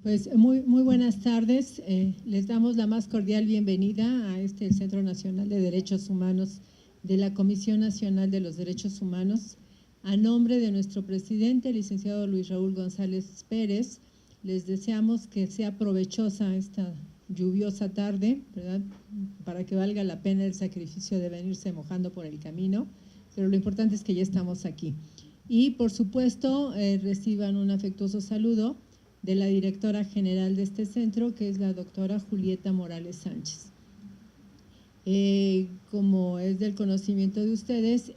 Pues muy buenas tardes. Les damos la más cordial bienvenida a el Centro Nacional de Derechos Humanos de la Comisión Nacional de los Derechos Humanos. A nombre de nuestro presidente, el licenciado Luis Raúl González Pérez, les deseamos que sea provechosa esta lluviosa tarde, ¿verdad?, para que valga la pena el sacrificio de venirse mojando por el camino, pero lo importante es que ya estamos aquí. Y, por supuesto, reciban un afectuoso saludo de la directora general de este centro, que es la doctora Julieta Morales Sánchez. Como es del conocimiento de ustedes,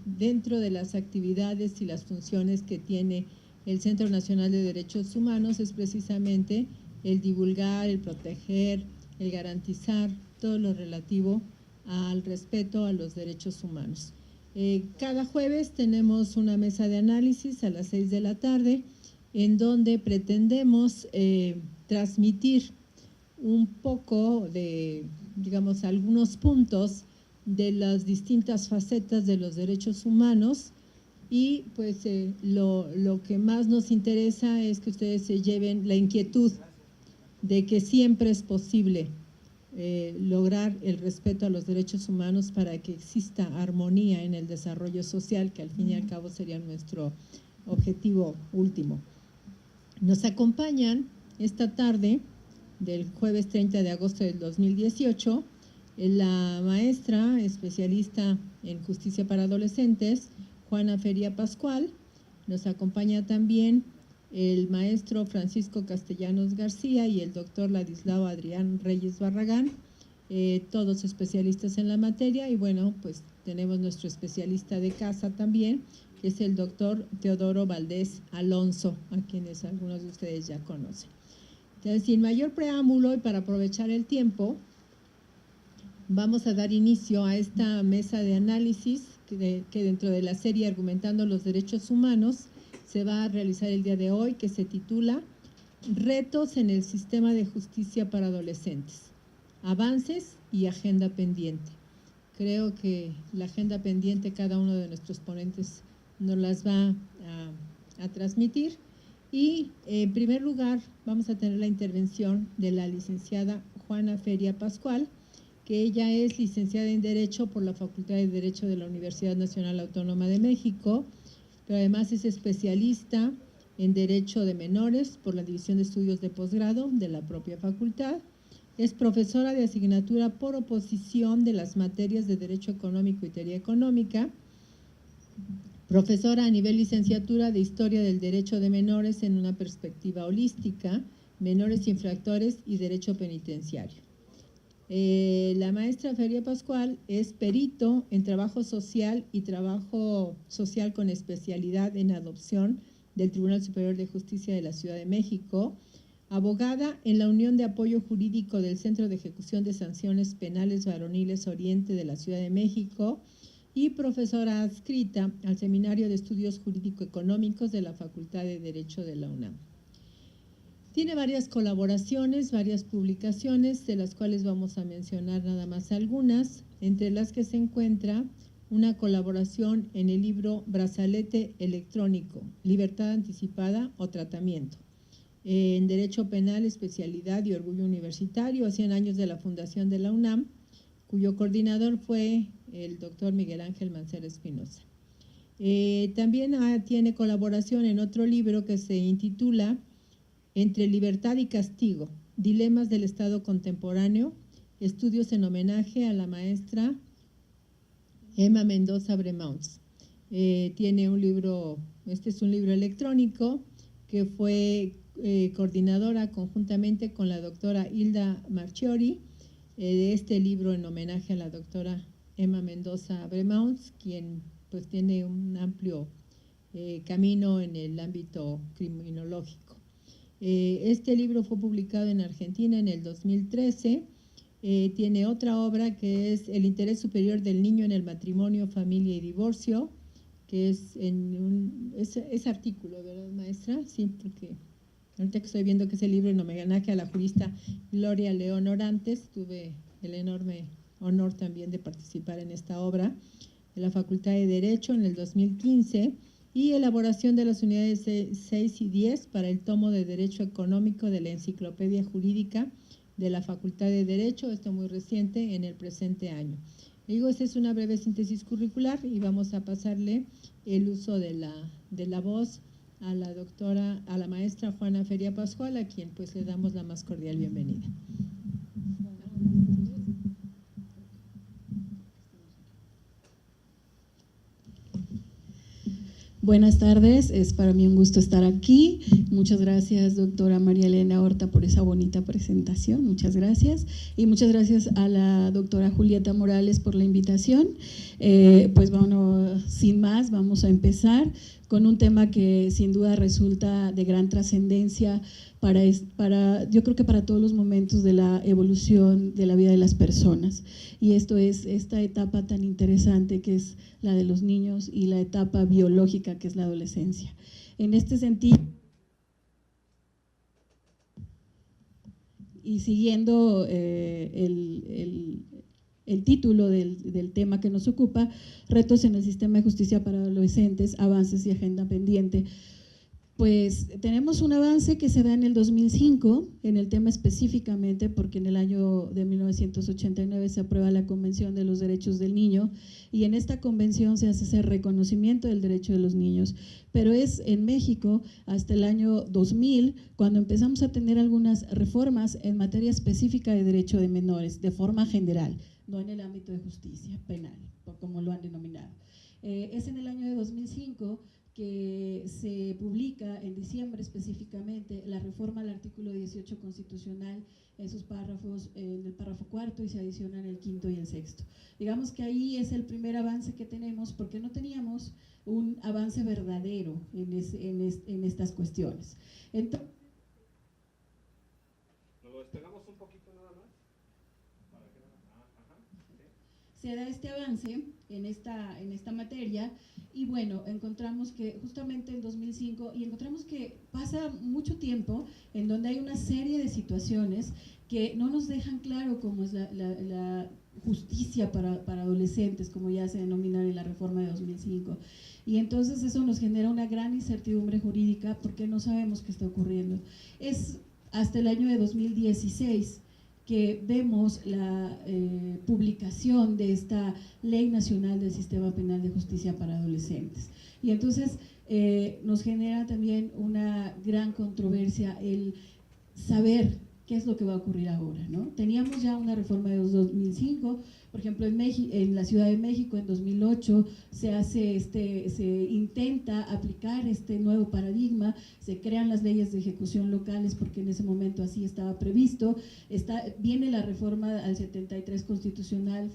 dentro de las actividades y las funciones que tiene el Centro Nacional de Derechos Humanos es precisamente el divulgar, el proteger, el garantizar todo lo relativo al respeto a los derechos humanos. Cada jueves tenemos una mesa de análisis a las 6 de la tarde, en donde pretendemos transmitir un poco de, digamos, algunos puntos de las distintas facetas de los derechos humanos y pues lo que más nos interesa es que ustedes se lleven la inquietud de que siempre es posible lograr el respeto a los derechos humanos para que exista armonía en el desarrollo social, que al fin y al cabo sería nuestro objetivo último. Nos acompañan esta tarde del jueves 30 de agosto del 2018 la maestra especialista en justicia para adolescentes, Juana Feria Pascual. Nos acompaña también el maestro Francisco Castellanos García y el doctor Ladislao Adrián Reyes Barragán, todos especialistas en la materia. Y bueno, pues tenemos nuestro especialista de casa también, que es el doctor Teodoro Valdés Alonso, a quienes algunos de ustedes ya conocen. Entonces, sin mayor preámbulo y para aprovechar el tiempo, vamos a dar inicio a esta mesa de análisis que dentro de la serie Argumentando los Derechos Humanos se va a realizar el día de hoy, que se titula Retos en el Sistema de Justicia para Adolescentes, Avances y Agenda Pendiente. Creo que la agenda pendiente cada uno de nuestros ponentes nos las va a transmitir. Y en primer lugar vamos a tener la intervención de la licenciada Juana Feria Pascual, que ella es licenciada en Derecho por la Facultad de Derecho de la Universidad Nacional Autónoma de México, pero además es especialista en Derecho de Menores por la División de Estudios de Posgrado de la propia facultad. Es profesora de asignatura por oposición de las materias de Derecho Económico y Teoría Económica, profesora a nivel licenciatura de Historia del Derecho de Menores en una perspectiva holística, Menores Infractores y Derecho Penitenciario. La maestra Feria Pascual es perito en trabajo social y trabajo social con especialidad en adopción del Tribunal Superior de Justicia de la Ciudad de México, abogada en la Unión de Apoyo Jurídico del Centro de Ejecución de Sanciones Penales Varoniles Oriente de la Ciudad de México y profesora adscrita al Seminario de Estudios Jurídico-Económicos de la Facultad de Derecho de la UNAM. Tiene varias colaboraciones, varias publicaciones, de las cuales vamos a mencionar nada más algunas, entre las que se encuentra una colaboración en el libro Brazalete Electrónico, Libertad Anticipada o Tratamiento, en Derecho Penal, Especialidad y Orgullo Universitario, a 100 años de la fundación de la UNAM, cuyo coordinador fue el doctor Miguel Ángel Mancera Espinosa. También tiene colaboración en otro libro que se intitula Entre Libertad y Castigo, Dilemas del Estado Contemporáneo, estudios en homenaje a la maestra Emma Mendoza Bremaunz. Tiene un libro, este es un libro electrónico que fue coordinadora conjuntamente con la doctora Hilda Marchiori, de este libro en homenaje a la doctora Emma Mendoza Bremaunz, quien pues tiene un amplio camino en el ámbito criminológico. Este libro fue publicado en Argentina en el 2013. Tiene otra obra que es El interés superior del niño en el matrimonio, familia y divorcio, que es artículo, ¿verdad, maestra? Sí, porque ahorita que estoy viendo que es el libro en homenaje a la jurista Gloria León Orantes, tuve el enorme honor también de participar en esta obra de la Facultad de Derecho en el 2015, y elaboración de las unidades 6 y 10 para el tomo de Derecho Económico de la Enciclopedia Jurídica de la Facultad de Derecho, esto muy reciente, en el presente año. Digo, esta es una breve síntesis curricular y vamos a pasarle el uso de la voz a la maestra Juana Feria Pascual, a quien pues le damos la más cordial bienvenida. Buenas tardes, es para mí un gusto estar aquí. Muchas gracias, doctora María Elena Horta, por esa bonita presentación, muchas gracias. Y muchas gracias a la doctora Julieta Morales por la invitación. Pues bueno, sin más, vamos a empezar con un tema que sin duda resulta de gran trascendencia yo creo que para todos los momentos de la evolución de la vida de las personas. Y esto es esta etapa tan interesante que es la de los niños y la etapa biológica que es la adolescencia. En este sentido, y siguiendo el título del tema que nos ocupa, retos en el sistema de justicia para adolescentes, avances y agenda pendiente. Pues tenemos un avance que se da en el 2005, en el tema específicamente, porque en el año de 1989 se aprueba la Convención de los Derechos del Niño, y en esta convención se hace ese reconocimiento del derecho de los niños, pero es en México hasta el año 2000 cuando empezamos a tener algunas reformas en materia específica de derecho de menores, de forma general, no en el ámbito de justicia penal, como lo han denominado. Es en el año de 2005 que se publica en diciembre específicamente la reforma al artículo 18 constitucional en sus párrafos, en el párrafo cuarto, y se adicionan el quinto y el sexto. Digamos que ahí es el primer avance que tenemos, porque no teníamos un avance verdadero en estas cuestiones. Entonces, ¿lo despegamos un poquito nada más? Para que se da este avance en esta materia, y bueno, encontramos que justamente en 2005, y encontramos que pasa mucho tiempo en donde hay una serie de situaciones que no nos dejan claro cómo es la justicia para adolescentes, como ya se denomina en la reforma de 2005. Y entonces eso nos genera una gran incertidumbre jurídica porque no sabemos qué está ocurriendo. Es hasta el año de 2016 que vemos la publicación de esta Ley Nacional del Sistema Penal de Justicia para Adolescentes. Y entonces nos genera también una gran controversia el saber qué es lo que va a ocurrir ahora, ¿no? Teníamos ya una reforma de 2005, por ejemplo, en la Ciudad de México en 2008 se intenta aplicar este nuevo paradigma, se crean las leyes de ejecución locales porque en ese momento así estaba previsto, viene la reforma al 73 constitucional,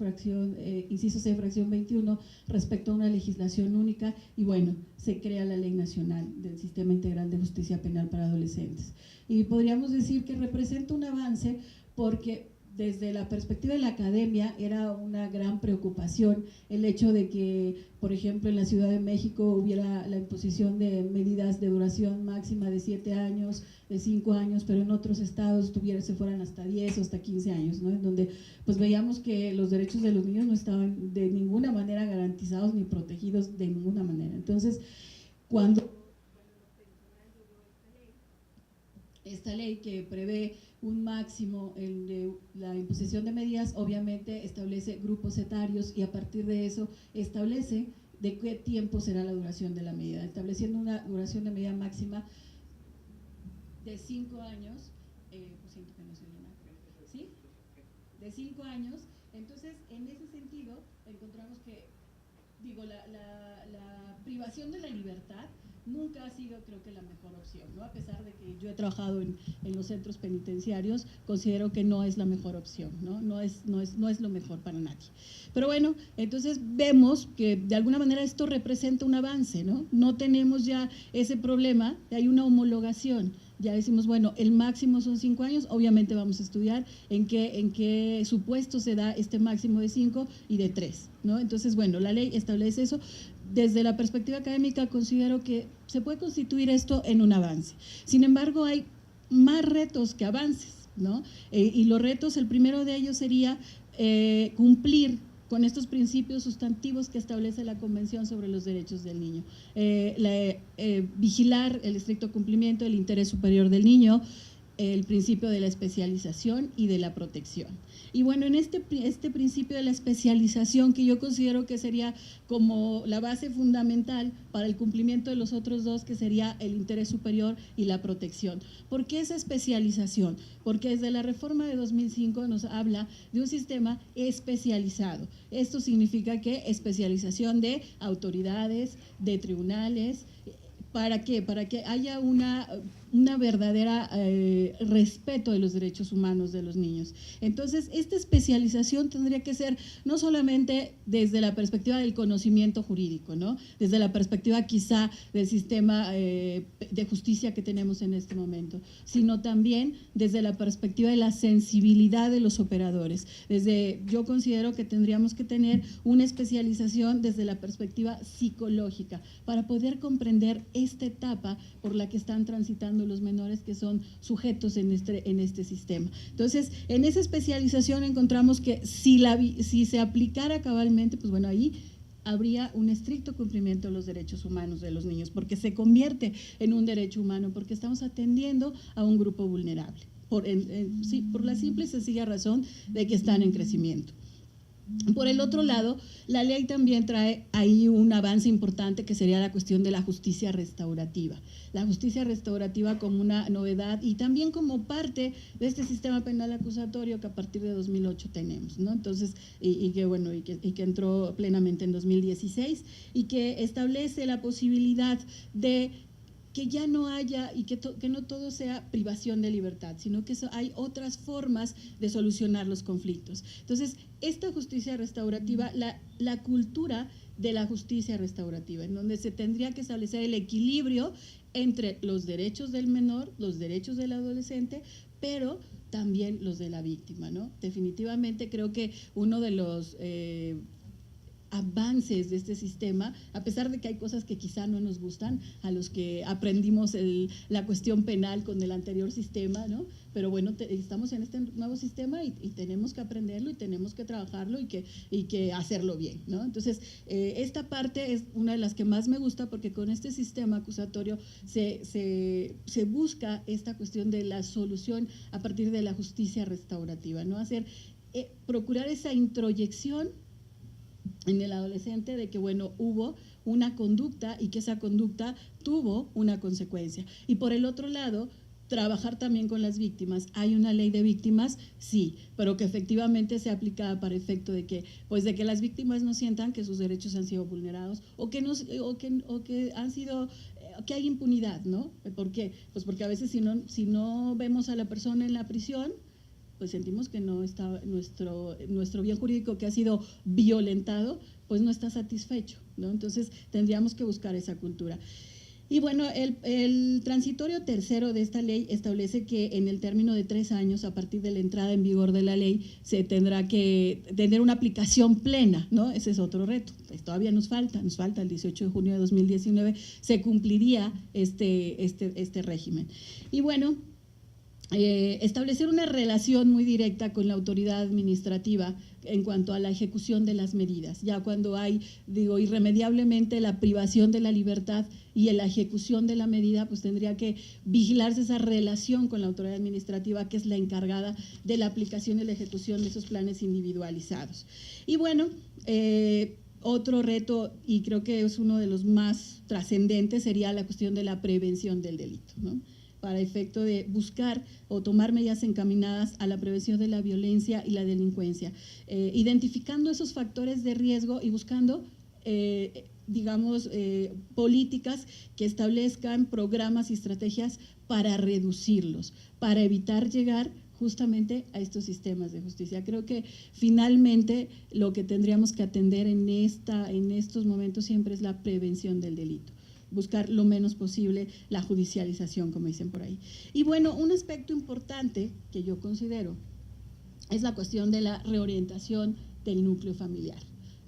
inciso C, fracción 21, respecto a una legislación única, y bueno, se crea la Ley Nacional del Sistema Integral de Justicia Penal para Adolescentes. Y podríamos decir que representa un avance porque desde la perspectiva de la academia era una gran preocupación el hecho de que, por ejemplo, en la Ciudad de México hubiera la imposición de medidas de duración máxima de 7 años, de 5 años, pero en otros estados se fueran hasta 10 o hasta 15 años, ¿no? En donde pues veíamos que los derechos de los niños no estaban de ninguna manera garantizados ni protegidos de ninguna manera. Entonces, cuando esta ley que prevé un máximo de la imposición de medidas, obviamente establece grupos etarios y a partir de eso establece de qué tiempo será la duración de la medida, estableciendo una duración de medida máxima de 5 años, siento que no se oye nada, ¿sí? De 5 años. Entonces, en ese sentido, encontramos que, la privación de la libertad nunca ha sido, creo que, la mejor opción, ¿no? A pesar de que yo he trabajado en los centros penitenciarios, considero que no es la mejor opción, ¿no? No es lo mejor para nadie. Pero bueno, entonces vemos que de alguna manera esto representa un avance, ¿no? No tenemos ya ese problema, hay una homologación. Ya decimos, bueno, el máximo son 5 años, obviamente vamos a estudiar en qué supuesto se da este máximo de 5 y de 3, ¿no? Entonces, bueno, la ley establece eso. Desde la perspectiva académica considero que se puede constituir esto en un avance. Sin embargo, hay más retos que avances, ¿no? Y los retos, el primero de ellos sería cumplir con estos principios sustantivos que establece la Convención sobre los Derechos del Niño. Vigilar el estricto cumplimiento del interés superior del niño, el principio de la especialización y de la protección. Y bueno, en este principio de la especialización, que yo considero que sería como la base fundamental para el cumplimiento de los otros dos, que sería el interés superior y la protección. ¿Por qué esa especialización? Porque desde la reforma de 2005 nos habla de un sistema especializado. Esto significa que especialización de autoridades, de tribunales. ¿Para qué? Para que haya una verdadera respeto de los derechos humanos de los niños. Entonces, esta especialización tendría que ser no solamente desde la perspectiva del conocimiento jurídico, ¿no? Desde la perspectiva quizá del sistema de justicia que tenemos en este momento, sino también desde la perspectiva de la sensibilidad de los operadores. Yo considero que tendríamos que tener una especialización desde la perspectiva psicológica para poder comprender esta etapa por la que están transitando los menores que son sujetos en este sistema. Entonces, en esa especialización encontramos que si se aplicara cabalmente, pues bueno, ahí habría un estricto cumplimiento de los derechos humanos de los niños, porque se convierte en un derecho humano, porque estamos atendiendo a un grupo vulnerable, por la simple y sencilla razón de que están en crecimiento. Por el otro lado, la ley también trae ahí un avance importante que sería la cuestión de la justicia restaurativa. La justicia restaurativa como una novedad y también como parte de este sistema penal acusatorio que a partir de 2008 tenemos, ¿no? Entonces, y que entró plenamente en 2016 y que establece la posibilidad de que ya no haya y que no todo sea privación de libertad, sino que hay otras formas de solucionar los conflictos. Entonces, esta justicia restaurativa, la cultura de la justicia restaurativa, en donde se tendría que establecer el equilibrio entre los derechos del menor, los derechos del adolescente, pero también los de la víctima, ¿no? Definitivamente creo que uno de los avances de este sistema, a pesar de que hay cosas que quizá no nos gustan a los que aprendimos la cuestión penal con el anterior sistema, ¿no? Pero bueno, estamos en este nuevo sistema y tenemos que aprenderlo y tenemos que trabajarlo y que hacerlo bien, ¿no? Entonces, esta parte es una de las que más me gusta porque con este sistema acusatorio se busca esta cuestión de la solución a partir de la justicia restaurativa, ¿no? Procurar esa introyección en el adolescente de que, bueno, hubo una conducta y que esa conducta tuvo una consecuencia. Y por el otro lado, trabajar también con las víctimas. ¿Hay una ley de víctimas? Sí, pero que efectivamente sea aplicada para efecto de que las víctimas no sientan que sus derechos han sido vulnerados o que hay impunidad, ¿no? ¿Por qué? Pues porque a veces si no vemos a la persona en la prisión, pues sentimos que no está nuestro bien jurídico que ha sido violentado, pues no está satisfecho, ¿no? Entonces tendríamos que buscar esa cultura. Y bueno, el transitorio tercero de esta ley establece que en el término de 3 años, a partir de la entrada en vigor de la ley, se tendrá que tener una aplicación plena, ¿no? Ese es otro reto, pues todavía nos falta el 18 de junio de 2019, se cumpliría este régimen. Y bueno, establecer una relación muy directa con la autoridad administrativa en cuanto a la ejecución de las medidas, ya cuando hay, irremediablemente la privación de la libertad y en la ejecución de la medida, pues tendría que vigilarse esa relación con la autoridad administrativa que es la encargada de la aplicación y la ejecución de esos planes individualizados. Y bueno, otro reto, y creo que es uno de los más trascendentes, sería la cuestión de la prevención del delito, ¿no? Para efecto de buscar o tomar medidas encaminadas a la prevención de la violencia y la delincuencia, identificando esos factores de riesgo y buscando, políticas que establezcan programas y estrategias para reducirlos, para evitar llegar justamente a estos sistemas de justicia. Creo que finalmente lo que tendríamos que atender en estos momentos siempre es la prevención del delito, buscar lo menos posible la judicialización, como dicen por ahí. Y bueno, un aspecto importante que yo considero es la cuestión de la reorientación del núcleo familiar,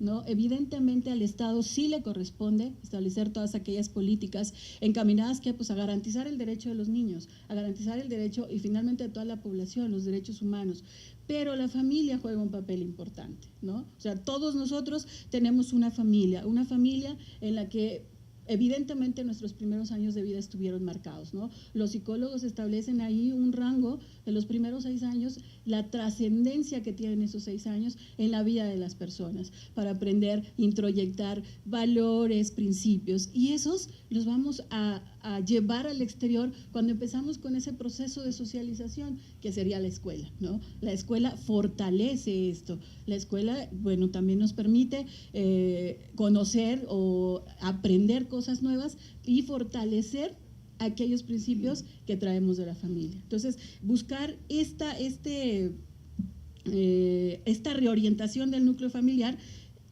¿no? Evidentemente al Estado sí le corresponde establecer todas aquellas políticas encaminadas que, pues, a garantizar el derecho de los niños, a garantizar el derecho y finalmente de toda la población, los derechos humanos. Pero la familia juega un papel importante, ¿no? O sea, todos nosotros tenemos una familia en la que evidentemente nuestros primeros años de vida estuvieron marcados, ¿no? Los psicólogos establecen ahí un rango de los primeros 6 años, la trascendencia que tienen esos 6 años en la vida de las personas, para aprender, introyectar valores, principios, y esos los vamos a llevar al exterior cuando empezamos con ese proceso de socialización, que sería la escuela, ¿no? La escuela fortalece esto, la escuela, bueno, también nos permite conocer o aprender cosas nuevas y fortalecer aquellos principios que traemos de la familia. Entonces, buscar esta reorientación del núcleo familiar,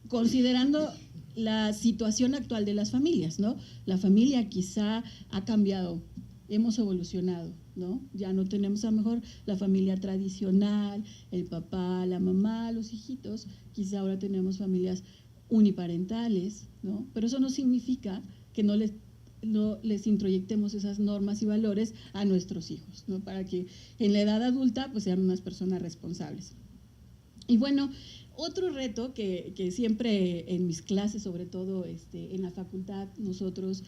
considerando la situación actual de las familias, ¿no? La familia quizá ha cambiado, hemos evolucionado, ¿no? Ya no tenemos a lo mejor la familia tradicional, el papá, la mamá, los hijitos, quizá ahora tenemos familias uniparentales, ¿no? Pero eso no significa que no les introyectemos esas normas y valores a nuestros hijos, ¿no? Para que en la edad adulta pues sean unas personas responsables. Y bueno, otro reto que siempre en mis clases, sobre todo en la facultad, nosotros,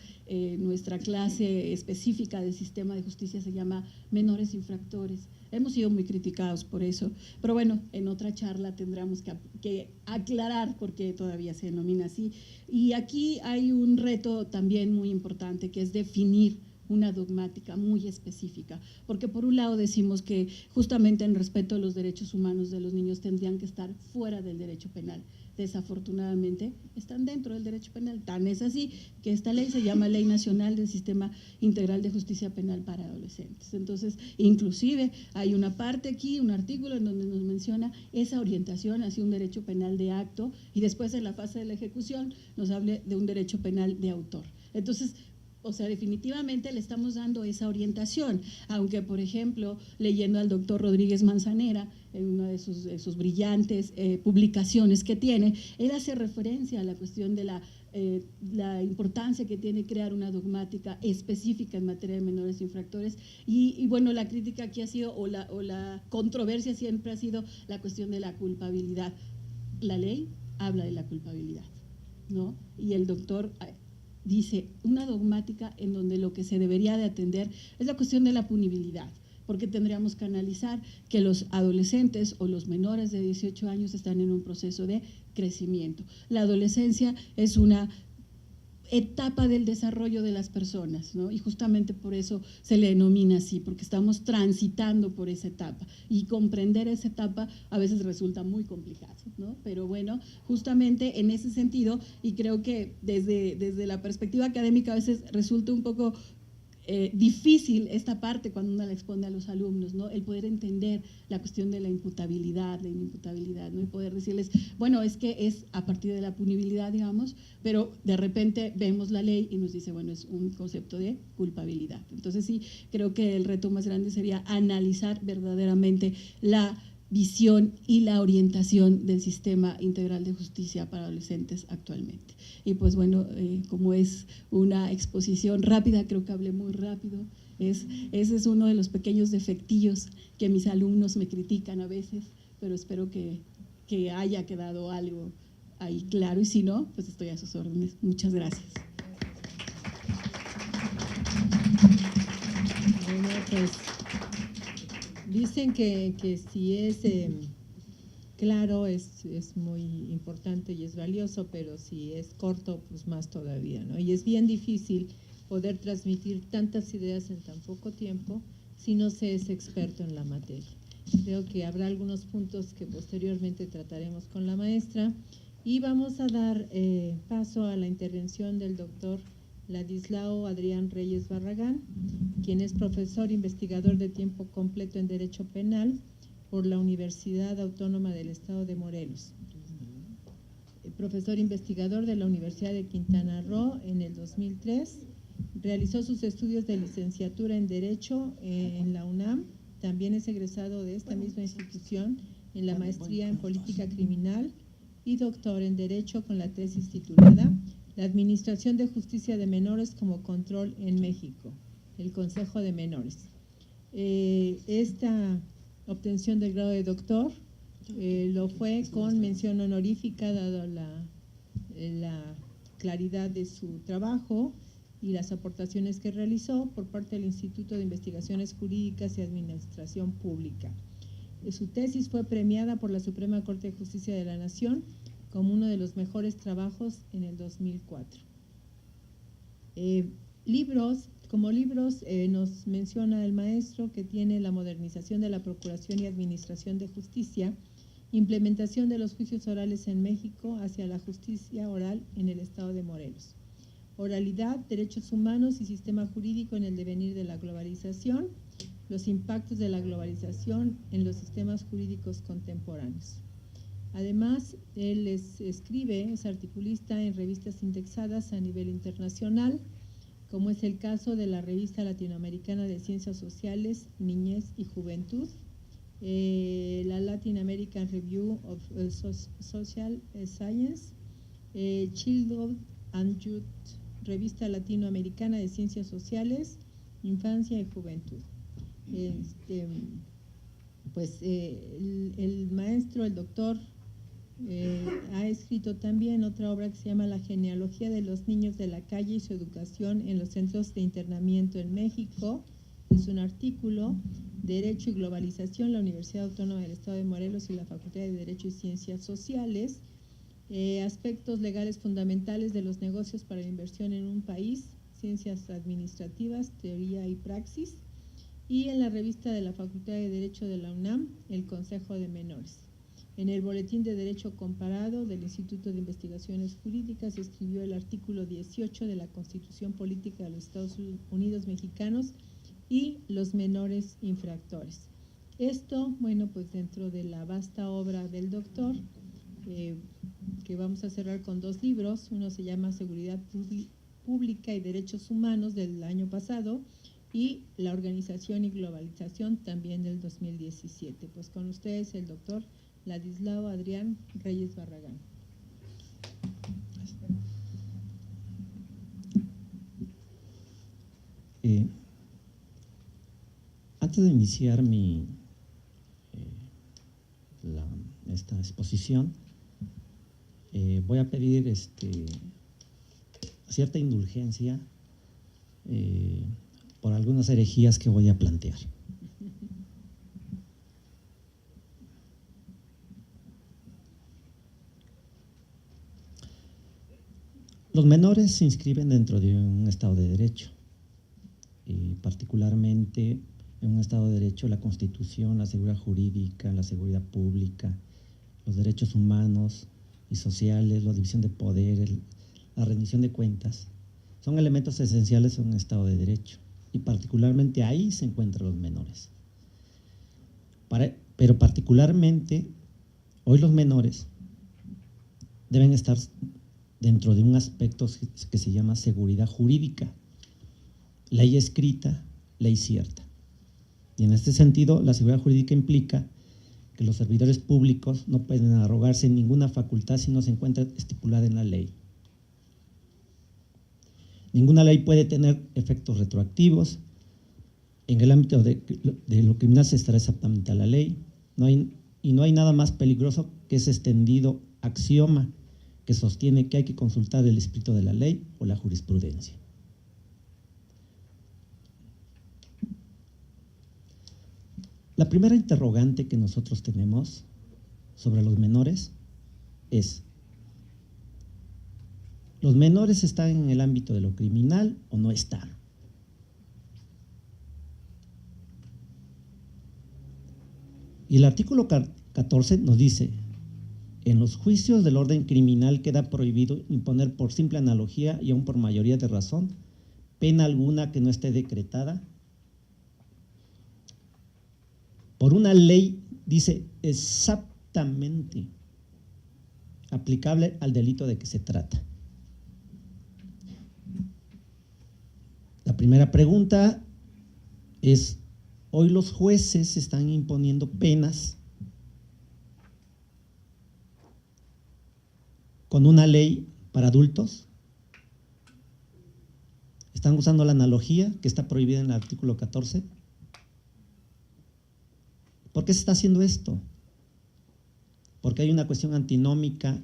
nuestra clase específica del sistema de justicia se llama menores infractores. Hemos sido muy criticados por eso, pero bueno, en otra charla tendremos que aclarar por qué todavía se denomina así. Y aquí hay un reto también muy importante, que es definir una dogmática muy específica, porque por un lado decimos que justamente en respeto a los derechos humanos de los niños tendrían que estar fuera del derecho penal. Desafortunadamente están dentro del derecho penal, tan es así que esta ley se llama Ley Nacional del Sistema Integral de Justicia Penal para Adolescentes. Entonces, inclusive hay una parte aquí, un artículo en donde nos menciona esa orientación hacia un derecho penal de acto, y después en la fase de la ejecución nos habla de un derecho penal de autor. Entonces, o sea, definitivamente le estamos dando esa orientación, aunque, por ejemplo, leyendo al doctor Rodríguez Manzanera, en una de sus brillantes publicaciones que tiene, él hace referencia a la cuestión de la importancia que tiene crear una dogmática específica en materia de menores infractores, y bueno, la crítica aquí ha sido, o la controversia siempre ha sido la cuestión de la culpabilidad. La ley habla de la culpabilidad, ¿no? Y el doctor dice una dogmática en donde lo que se debería de atender es la cuestión de la punibilidad, porque tendríamos que analizar que los adolescentes o los menores de 18 años están en un proceso de crecimiento. La adolescencia es una etapa del desarrollo de las personas, ¿no? Y justamente por eso se le denomina así, porque estamos transitando por esa etapa, y comprender esa etapa a veces resulta muy complicado, ¿no? Pero bueno, justamente en ese sentido, y creo que desde la perspectiva académica a veces resulta un poco difícil esta parte cuando uno la expone a los alumnos, ¿no? El poder entender la cuestión de la imputabilidad, la inimputabilidad, ¿no? Y poder decirles, bueno, es que es a partir de la punibilidad, digamos, pero de repente vemos la ley y nos dice, bueno, es un concepto de culpabilidad. Entonces sí, creo que el reto más grande sería analizar verdaderamente la visión y la orientación del sistema integral de justicia para adolescentes actualmente. Y pues bueno, como es una exposición rápida, creo que hablé muy rápido, ese es uno de los pequeños defectillos que mis alumnos me critican a veces, pero espero que haya quedado algo ahí claro, y si no, pues estoy a sus órdenes. Muchas gracias. Bueno, pues dicen que si es claro es muy importante y es valioso, pero si es corto, pues más todavía, ¿no? Y es bien difícil poder transmitir tantas ideas en tan poco tiempo si no se es experto en la materia. Creo que habrá algunos puntos que posteriormente trataremos con la maestra, y vamos a dar paso a la intervención del doctor Ladislao Adrián Reyes Barragán, quien es profesor investigador de tiempo completo en Derecho Penal por la Universidad Autónoma del Estado de Morelos. Profesor investigador de la Universidad de Quintana Roo en el 2003, realizó sus estudios de licenciatura en Derecho en la UNAM, también es egresado de esta misma institución en la maestría en Política Criminal y doctor en Derecho con la tesis titulada La Administración de Justicia de Menores como Control en México, el Consejo de Menores. Esta obtención del grado de doctor lo fue con mención honorífica, dado la claridad de su trabajo y las aportaciones que realizó por parte del Instituto de Investigaciones Jurídicas y Administración Pública. Su tesis fue premiada por la Suprema Corte de Justicia de la Nación como uno de los mejores trabajos en el 2004. Como libros nos menciona el maestro que tiene La modernización de la Procuración y Administración de Justicia, implementación de los juicios orales en México hacia la justicia oral en el estado de Morelos. Oralidad, derechos humanos y sistema jurídico en el devenir de la globalización, los impactos de la globalización en los sistemas jurídicos contemporáneos. Además, él es articulista en revistas indexadas a nivel internacional, como es el caso de la Revista Latinoamericana de Ciencias Sociales, Niñez y Juventud, la Latin American Review of Social Science, Childhood and Youth, Revista Latinoamericana de Ciencias Sociales, Infancia y Juventud. El maestro, el doctor, ha escrito también otra obra que se llama La genealogía de los niños de la calle y su educación en los centros de internamiento en México. Es un artículo, Derecho y Globalización, la Universidad Autónoma del Estado de Morelos y la Facultad de Derecho y Ciencias Sociales. Aspectos legales fundamentales de los negocios para la inversión en un país, ciencias administrativas, teoría y praxis, y en la revista de la Facultad de Derecho de la UNAM, el Consejo de Menores. En el Boletín de Derecho Comparado del Instituto de Investigaciones Jurídicas escribió el artículo 18 de la Constitución Política de los Estados Unidos Mexicanos y los menores infractores. Esto, bueno, pues dentro de la vasta obra del doctor, que vamos a cerrar con 2 libros. Uno se llama Seguridad Pública y Derechos Humanos del año pasado y La Organización y Globalización también del 2017. Pues con ustedes el doctor Ladislao Adrián Reyes Barragán. Antes de iniciar esta exposición, voy a pedir cierta indulgencia por algunas herejías que voy a plantear. Los menores se inscriben dentro de un Estado de Derecho, y particularmente en un Estado de Derecho la Constitución, la seguridad jurídica, la seguridad pública, los derechos humanos y sociales, la división de poder, la rendición de cuentas, son elementos esenciales en un Estado de Derecho, y particularmente ahí se encuentran los menores. Pero particularmente hoy los menores deben estar dentro de un aspecto que se llama seguridad jurídica, ley escrita, ley cierta. Y en este sentido, la seguridad jurídica implica que los servidores públicos no pueden arrogarse ninguna facultad si no se encuentra estipulada en la ley. Ninguna ley puede tener efectos retroactivos. En el ámbito de lo criminal se estará exactamente a la ley. No hay nada más peligroso que ese extendido axioma que sostiene que hay que consultar el espíritu de la ley o la jurisprudencia. La primera interrogante que nosotros tenemos sobre los menores es: ¿los menores están en el ámbito de lo criminal o no están? Y el artículo 14 nos dice: en los juicios del orden criminal queda prohibido imponer por simple analogía y aún por mayoría de razón pena alguna que no esté decretada por una ley, dice, exactamente aplicable al delito de que se trata. La primera pregunta es: hoy los jueces están imponiendo penas con una ley para adultos? ¿Están usando la analogía que está prohibida en el artículo 14? ¿Por qué se está haciendo esto? Porque hay una cuestión antinómica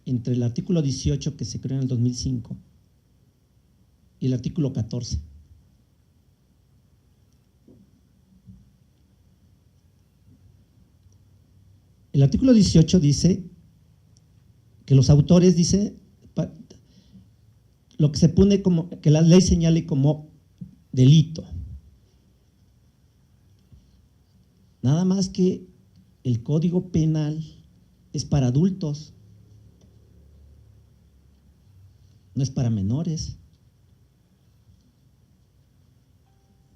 entre el artículo 18 que se creó en el 2005 y el artículo 14. El artículo 18 dice que los autores, dice, lo que se pone como, que la ley señale como delito. Nada más que el Código Penal es para adultos, no es para menores.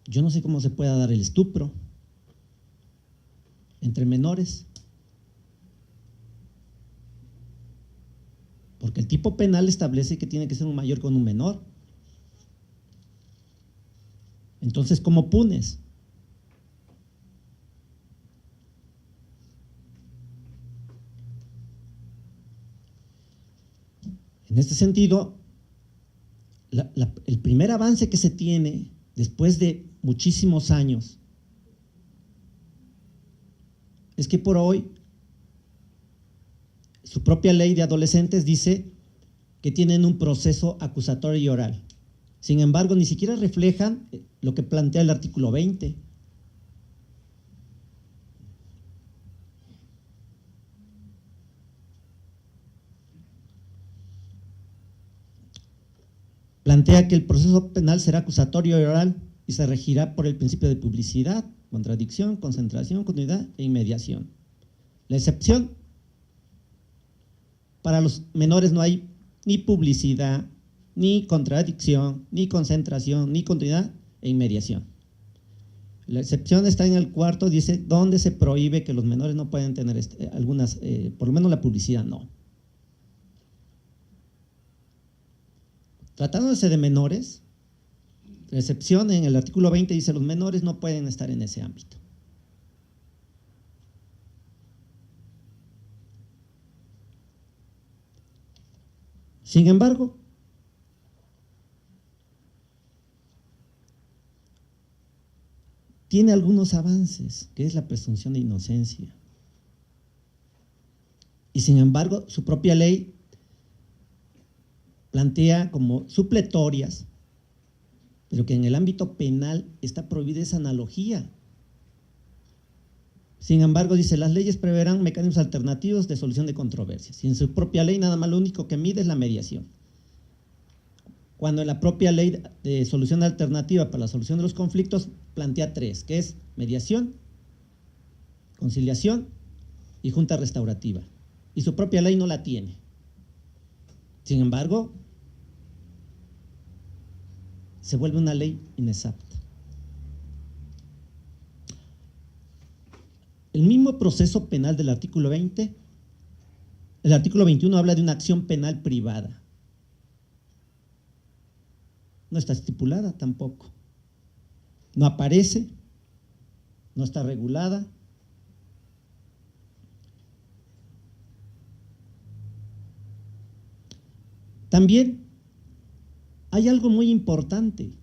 Yo no sé cómo se pueda dar el estupro entre menores, porque el tipo penal establece que tiene que ser un mayor con un menor. Entonces, ¿cómo punes? En este sentido, el primer avance que se tiene después de muchísimos años es que por hoy su propia ley de adolescentes dice que tienen un proceso acusatorio y oral. Sin embargo, ni siquiera reflejan lo que plantea el artículo 20. Plantea que el proceso penal será acusatorio y oral y se regirá por el principio de publicidad, contradicción, concentración, continuidad e inmediación. La excepción: para los menores no hay ni publicidad, ni contradicción, ni concentración, ni continuidad e inmediación. La excepción está en el cuarto, dice, donde se prohíbe que los menores no pueden tener algunas, por lo menos la publicidad no. Tratándose de menores, la excepción en el artículo 20 dice los menores no pueden estar en ese ámbito. Sin embargo, tiene algunos avances, que es la presunción de inocencia. Y sin embargo, su propia ley plantea como supletorias, pero que en el ámbito penal está prohibida esa analogía. Sin embargo, dice, las leyes preverán mecanismos alternativos de solución de controversias. Y en su propia ley nada más lo único que mide es la mediación. Cuando en la propia ley de solución alternativa para la solución de los conflictos plantea 3, que es mediación, conciliación y junta restaurativa. Y su propia ley no la tiene. Sin embargo, se vuelve una ley inexacta. El mismo proceso penal del artículo 20, el artículo 21 habla de una acción penal privada. No está estipulada tampoco. No aparece, no está regulada. También hay algo muy importante.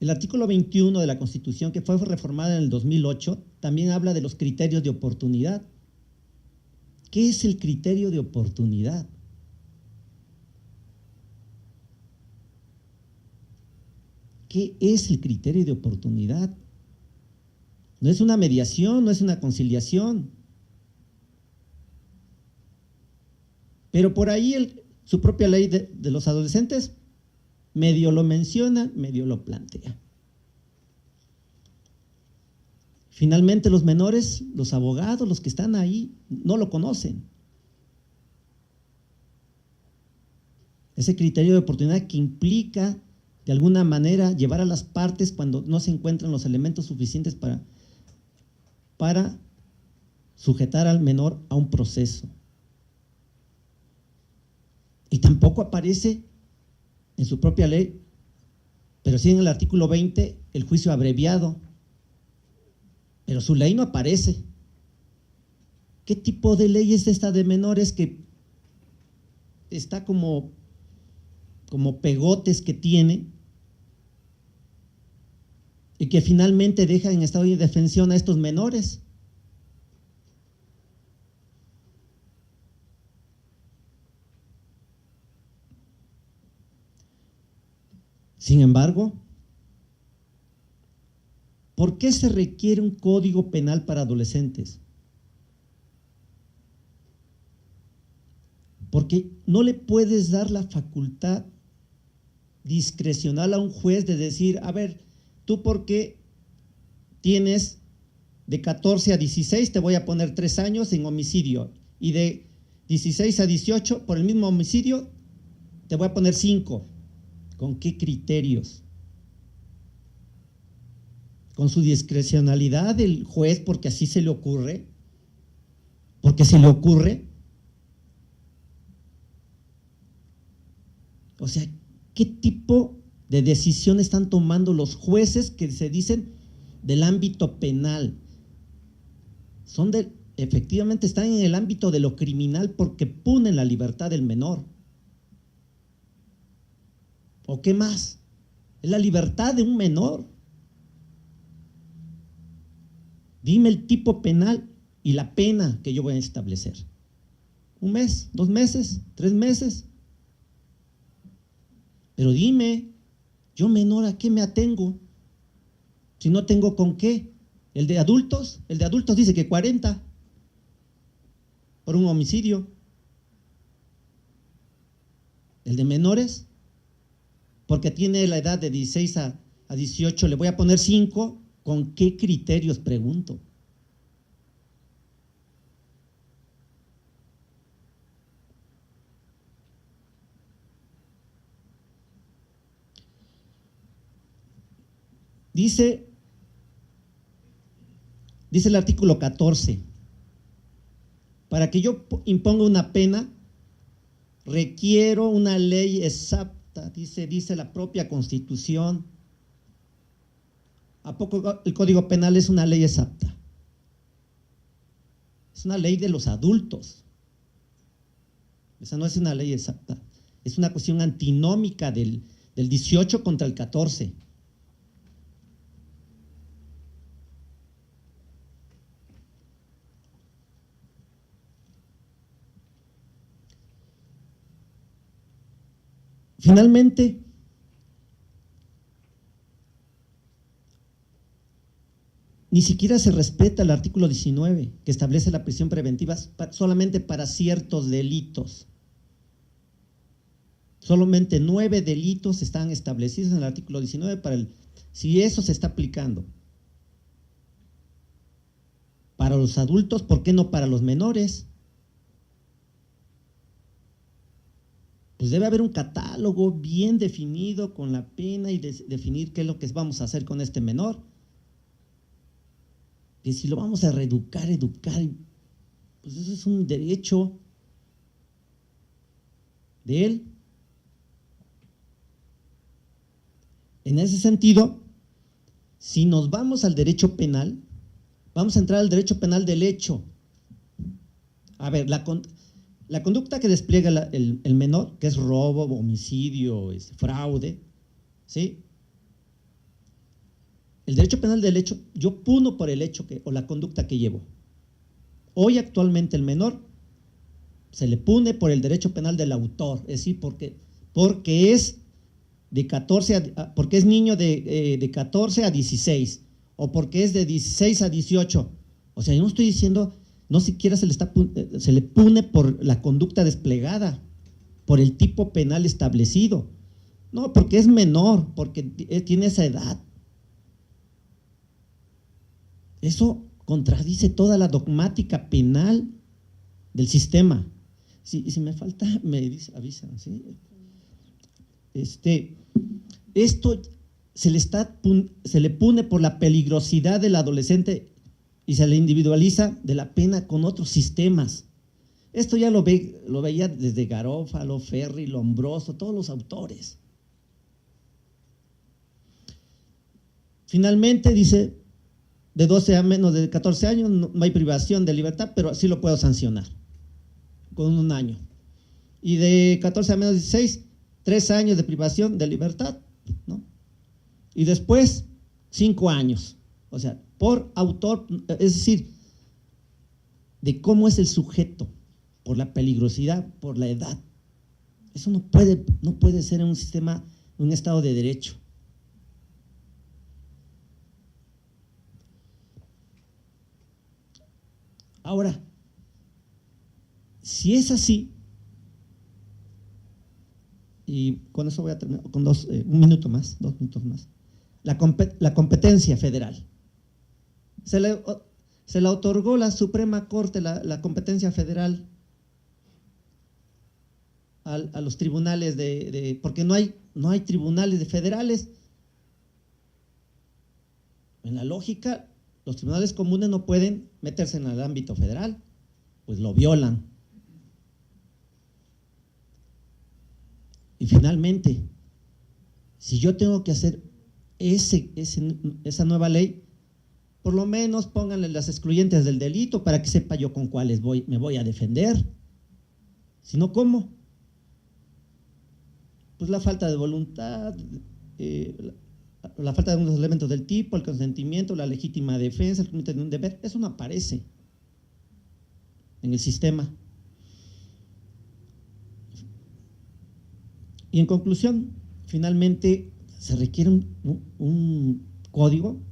El artículo 21 de la Constitución, que fue reformada en el 2008, también habla de los criterios de oportunidad. ¿Qué es el criterio de oportunidad? ¿Qué es el criterio de oportunidad? No es una mediación, no es una conciliación. Pero por ahí su propia ley de los adolescentes medio lo menciona, medio lo plantea. Finalmente los menores, los abogados, los que están ahí, no lo conocen. Ese criterio de oportunidad que implica de alguna manera llevar a las partes cuando no se encuentran los elementos suficientes para sujetar al menor a un proceso. Y tampoco aparece en su propia ley, pero sí en el artículo 20, el juicio abreviado. Pero su ley no aparece. ¿Qué tipo de ley es esta de menores que está como pegotes que tiene y que finalmente deja en estado de indefensión a estos menores. Sin embargo, ¿por qué se requiere un código penal para adolescentes? Porque no le puedes dar la facultad discrecional a un juez de decir, a ver, tú porque tienes de 14 a 16 te voy a poner 3 años en homicidio y de 16 a 18 por el mismo homicidio te voy a poner 5. ¿Con qué criterios? ¿Con su discrecionalidad del juez porque así se le ocurre? ¿Porque se le ocurre? O sea, ¿qué tipo de decisión están tomando los jueces que se dicen del ámbito penal? Efectivamente están en el ámbito de lo criminal porque punen la libertad del menor. ¿O qué más? Es la libertad de un menor. Dime el tipo penal y la pena que yo voy a establecer. 1 mes, 2 meses, 3 meses. Pero dime, yo menor, ¿a qué me atengo? Si no tengo con qué. El de adultos dice que 40 por un homicidio. El de menores, porque tiene la edad de 16 a 18, le voy a poner 5. ¿Con qué criterios? Pregunto. Dice el artículo 14, para que yo imponga una pena, requiero una ley exacta, dice la propia Constitución. ¿A poco el Código Penal es una ley exacta? Es una ley de los adultos. Esa no es una ley exacta. Es una cuestión antinómica del 18 contra el 14. Finalmente, ni siquiera se respeta el artículo 19, que establece la prisión preventiva solamente para ciertos delitos. Solamente 9 delitos están establecidos en el artículo 19 si eso se está aplicando. Para los adultos, ¿por qué no para los menores? Pues debe haber un catálogo bien definido con la pena y definir qué es lo que vamos a hacer con este menor. Que si lo vamos a educar, pues eso es un derecho de él. En ese sentido, si nos vamos al derecho penal, vamos a entrar al derecho penal del hecho. A ver, la conducta que despliega el menor, que es robo, homicidio, fraude, ¿sí? El derecho penal del hecho, yo puno por el hecho o la conducta que llevo. Hoy actualmente el menor se le pune por el derecho penal del autor, es decir, porque es de 14 porque es niño de 14 a 16 o porque es de 16 a 18. O sea, yo no estoy diciendo, no siquiera se le pune por la conducta desplegada, por el tipo penal establecido. No, porque es menor, porque tiene esa edad. Eso contradice toda la dogmática penal del sistema. Si me falta, me avisan, ¿sí? Esto se le pune por la peligrosidad del adolescente y se le individualiza de la pena con otros sistemas. Esto ya lo veía desde Garófalo, Ferri, Lombroso, todos los autores. Finalmente dice, de 12 a menos de 14 años no hay privación de libertad, pero sí lo puedo sancionar con 1 año. Y de 14 a menos 16, 3 años de privación de libertad, ¿no? Y después, 5 años. O sea, por autor, es decir, de cómo es el sujeto, por la peligrosidad, por la edad. Eso no puede ser en un sistema, un Estado de Derecho. Ahora, si es así, y con eso voy a terminar, con 2 minutos más, la competencia federal. Se le otorgó la Suprema Corte la competencia federal a los tribunales porque no hay tribunales federales. En la lógica, los tribunales comunes no pueden meterse en el ámbito federal, pues lo violan. Y finalmente, si yo tengo que hacer esa nueva ley, por lo menos pónganle las excluyentes del delito para que sepa yo con cuáles me voy a defender. Si no, ¿cómo? Pues la falta de voluntad, la falta de unos elementos del tipo, el consentimiento, la legítima defensa, el cumplimiento de un deber, eso no aparece en el sistema. Y en conclusión, finalmente se requiere un código.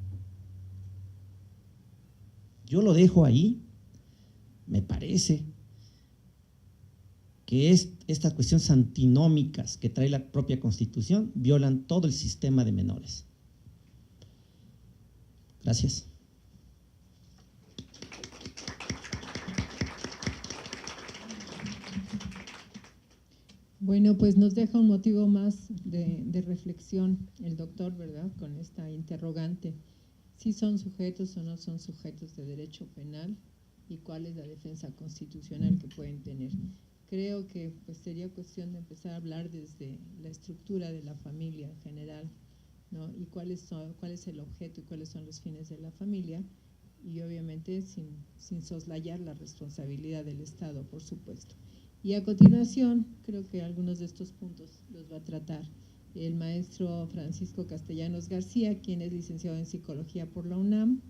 Yo lo dejo ahí. Me parece que estas cuestiones antinómicas que trae la propia Constitución violan todo el sistema de menores. Gracias. Bueno, pues nos deja un motivo más de reflexión el doctor, ¿verdad?, con esta interrogante. ¿Si son sujetos o no son sujetos de derecho penal? ¿Y cuál es la defensa constitucional que pueden tener? Creo que pues sería cuestión de empezar a hablar desde la estructura de la familia en general, ¿no? Y cuál es el objeto y cuáles son los fines de la familia, y obviamente sin soslayar la responsabilidad del Estado, por supuesto. Y a continuación, creo que algunos de estos puntos los va a tratar el maestro Francisco Castellanos García, quien es licenciado en Psicología por la UNAM,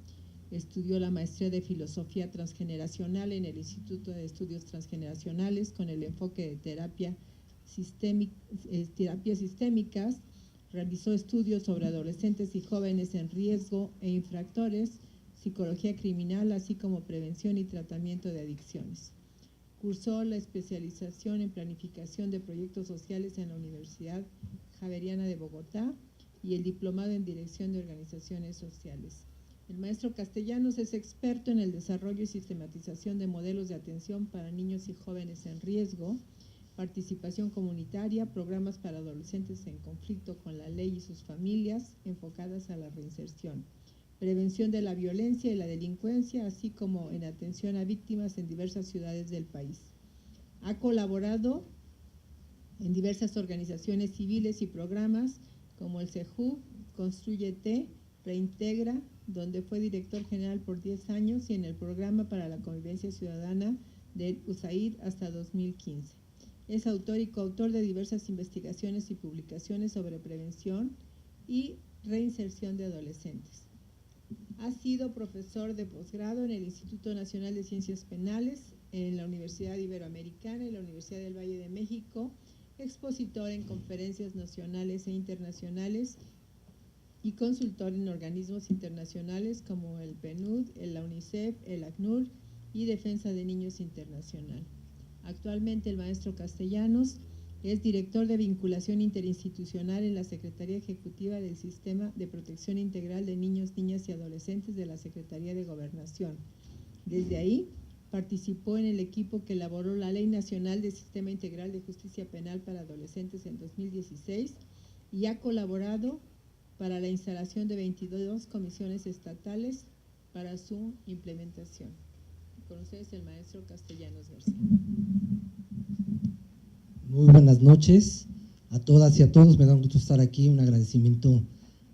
estudió la maestría de Filosofía Transgeneracional en el Instituto de Estudios Transgeneracionales con el enfoque de terapias sistémicas, realizó estudios sobre adolescentes y jóvenes en riesgo e infractores, psicología criminal, así como prevención y tratamiento de adicciones. Cursó la especialización en planificación de proyectos sociales en la Universidad Javeriana de Bogotá y el diplomado en dirección de organizaciones sociales. El maestro Castellanos es experto en el desarrollo y sistematización de modelos de atención para niños y jóvenes en riesgo, participación comunitaria, programas para adolescentes en conflicto con la ley y sus familias enfocadas a la reinserción, prevención de la violencia y la delincuencia, así como en atención a víctimas en diversas ciudades del país. Ha colaborado en diversas organizaciones civiles y programas como el CEJU, Constrúyete, Reintegra, donde fue director general por 10 años, y en el Programa para la Convivencia Ciudadana del USAID hasta 2015. Es autor y coautor de diversas investigaciones y publicaciones sobre prevención y reinserción de adolescentes. Ha sido profesor de posgrado en el Instituto Nacional de Ciencias Penales, en la Universidad Iberoamericana y la Universidad del Valle de México, expositor en conferencias nacionales e internacionales y consultor en organismos internacionales como el PNUD, la UNICEF, el ACNUR y Defensa de Niños Internacional. Actualmente el maestro Castellanos es director de vinculación interinstitucional en la Secretaría Ejecutiva del Sistema de Protección Integral de Niños, Niñas y Adolescentes de la Secretaría de Gobernación. Desde ahí participó en el equipo que elaboró la Ley Nacional del Sistema Integral de Justicia Penal para Adolescentes en 2016 y ha colaborado para la instalación de 22 comisiones estatales para su implementación. Con ustedes el maestro Castellanos García. Muy buenas noches a todas y a todos. Me da un gusto estar aquí. Un agradecimiento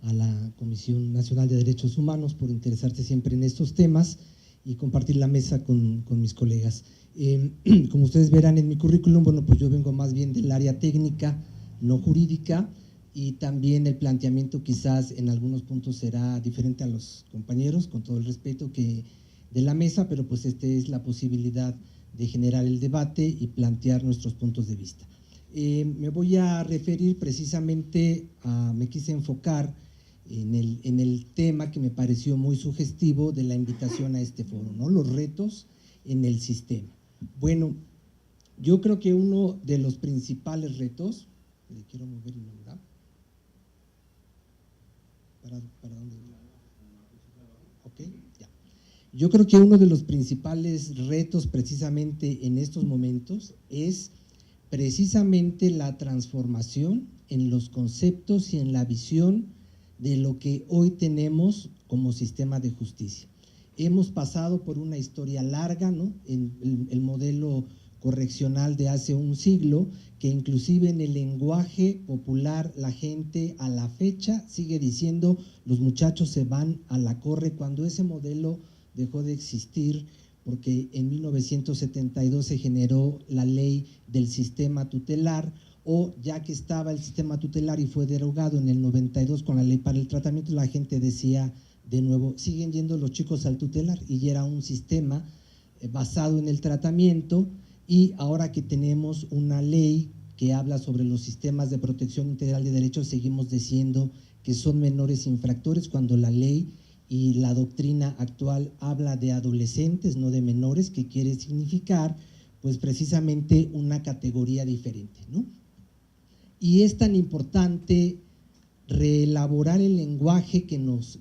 a la Comisión Nacional de Derechos Humanos por interesarse siempre en estos temas y compartir la mesa con mis colegas. Como ustedes verán en mi currículum, bueno, pues yo vengo más bien del área técnica, no jurídica, y también el planteamiento quizás en algunos puntos será diferente a los compañeros, con todo el respeto que de la mesa, pero pues es la posibilidad de generar el debate y plantear nuestros puntos de vista. Me voy a referir precisamente me quise enfocar en el tema que me pareció muy sugestivo de la invitación a este foro, ¿no? Los retos en el sistema. Bueno, yo creo que uno de los principales retos, le quiero mover y no me da. ¿Para dónde? Ok, ya. Yo creo que uno de los principales retos precisamente en estos momentos es precisamente la transformación en los conceptos y en la visión de lo que hoy tenemos como sistema de justicia. Hemos pasado por una historia larga, ¿no? En el modelo correccional de hace un siglo, que inclusive en el lenguaje popular la gente a la fecha sigue diciendo los muchachos se van a la corre, cuando ese modelo dejó de existir porque en 1972 se generó la ley del sistema tutelar, o ya que estaba el sistema tutelar y fue derogado en el 92 con la ley para el tratamiento, la gente decía de nuevo, siguen yendo los chicos al tutelar, y ya era un sistema basado en el tratamiento. Y ahora que tenemos una ley que habla sobre los sistemas de protección integral de derechos, seguimos diciendo que son menores infractores, cuando la ley y la doctrina actual habla de adolescentes, no de menores, que quiere significar pues precisamente una categoría diferente, ¿no? Y es tan importante reelaborar el lenguaje que nos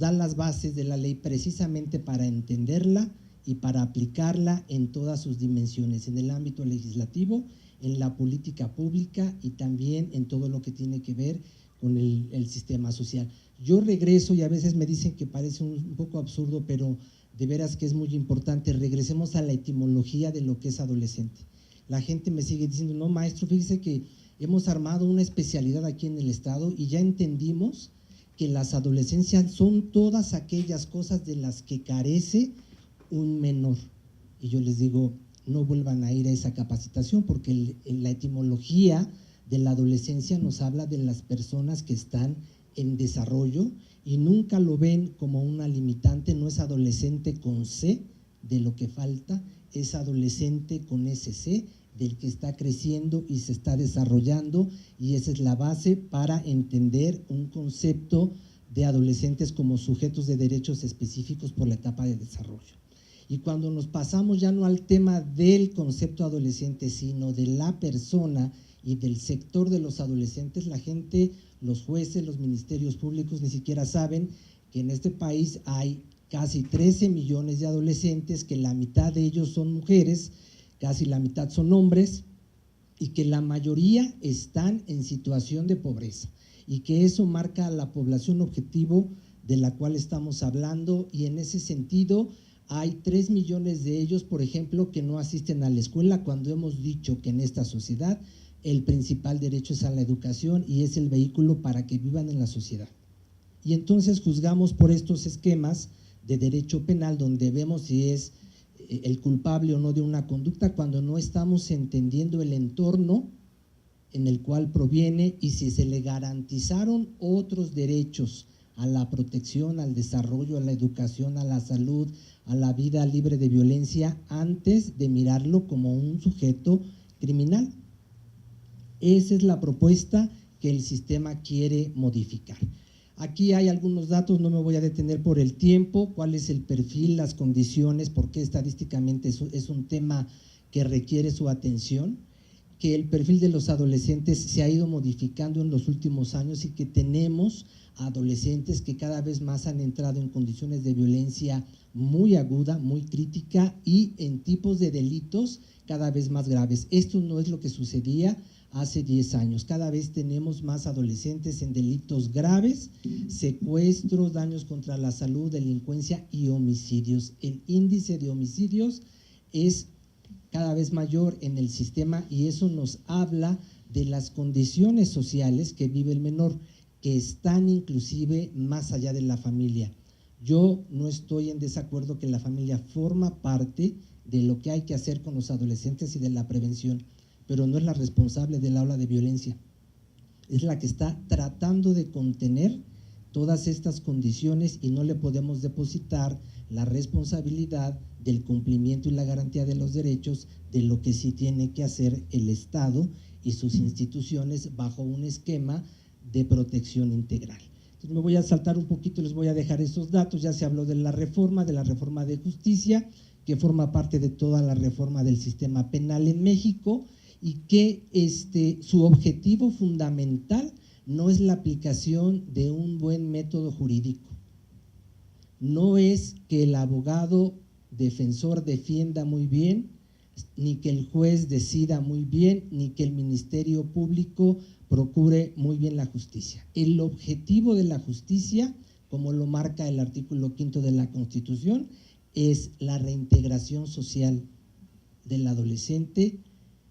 da las bases de la ley precisamente para entenderla y para aplicarla en todas sus dimensiones, en el ámbito legislativo, en la política pública y también en todo lo que tiene que ver con el sistema social. Yo regreso, y a veces me dicen que parece un poco absurdo, pero de veras que es muy importante, regresemos a la etimología de lo que es adolescente. La gente me sigue diciendo, no maestro, fíjese que hemos armado una especialidad aquí en el estado y ya entendimos que las adolescencias son todas aquellas cosas de las que carece un menor. Y yo les digo, no vuelvan a ir a esa capacitación, porque en la etimología de la adolescencia nos habla de las personas que están en desarrollo y nunca lo ven como una limitante, no es adolescente con C de lo que falta, es adolescente con ese C del que está creciendo y se está desarrollando, y esa es la base para entender un concepto de adolescentes como sujetos de derechos específicos por la etapa de desarrollo. Y cuando nos pasamos ya no al tema del concepto adolescente, sino de la persona y del sector de los adolescentes, la gente, los jueces, los ministerios públicos ni siquiera saben que en este país hay casi 13 millones de adolescentes, que la mitad de ellos son mujeres, casi la mitad son hombres, y que la mayoría están en situación de pobreza, y que eso marca la población objetivo de la cual estamos hablando. Y en ese sentido hay 3 millones de ellos, por ejemplo, que no asisten a la escuela, cuando hemos dicho que en esta sociedad el principal derecho es a la educación y es el vehículo para que vivan en la sociedad. Y entonces juzgamos por estos esquemas de derecho penal, donde vemos si es el culpable o no de una conducta, cuando no estamos entendiendo el entorno en el cual proviene y si se le garantizaron otros derechos a la protección, al desarrollo, a la educación, a la salud, a la vida libre de violencia, antes de mirarlo como un sujeto criminal. Esa es la propuesta que el sistema quiere modificar. Aquí hay algunos datos, no me voy a detener por el tiempo, cuál es el perfil, las condiciones, porque estadísticamente es un tema que requiere su atención, que el perfil de los adolescentes se ha ido modificando en los últimos años y que tenemos adolescentes que cada vez más han entrado en condiciones de violencia muy aguda, muy crítica y en tipos de delitos cada vez más graves. Esto no es lo que sucedía hace 10 años. Cada vez tenemos más adolescentes en delitos graves, secuestros, daños contra la salud, delincuencia y homicidios. El índice de homicidios es cada vez mayor en el sistema y eso nos habla de las condiciones sociales que vive el menor, que están inclusive más allá de la familia. Yo no estoy en desacuerdo que la familia forma parte de lo que hay que hacer con los adolescentes y de la prevención, pero no es la responsable del aula de violencia. Es la que está tratando de contener todas estas condiciones y no le podemos depositar la responsabilidad del cumplimiento y la garantía de los derechos de lo que sí tiene que hacer el Estado y sus instituciones bajo un esquema de protección integral. Entonces me voy a saltar un poquito, les voy a dejar esos datos. Ya se habló de la reforma de justicia, que forma parte de toda la reforma del sistema penal en México, y que su objetivo fundamental no es la aplicación de un buen método jurídico, no es que el abogado defensor defienda muy bien, ni que el juez decida muy bien, ni que el Ministerio Público procure muy bien la justicia. El objetivo de la justicia, como lo marca el artículo 5 de la Constitución, es la reintegración social del adolescente,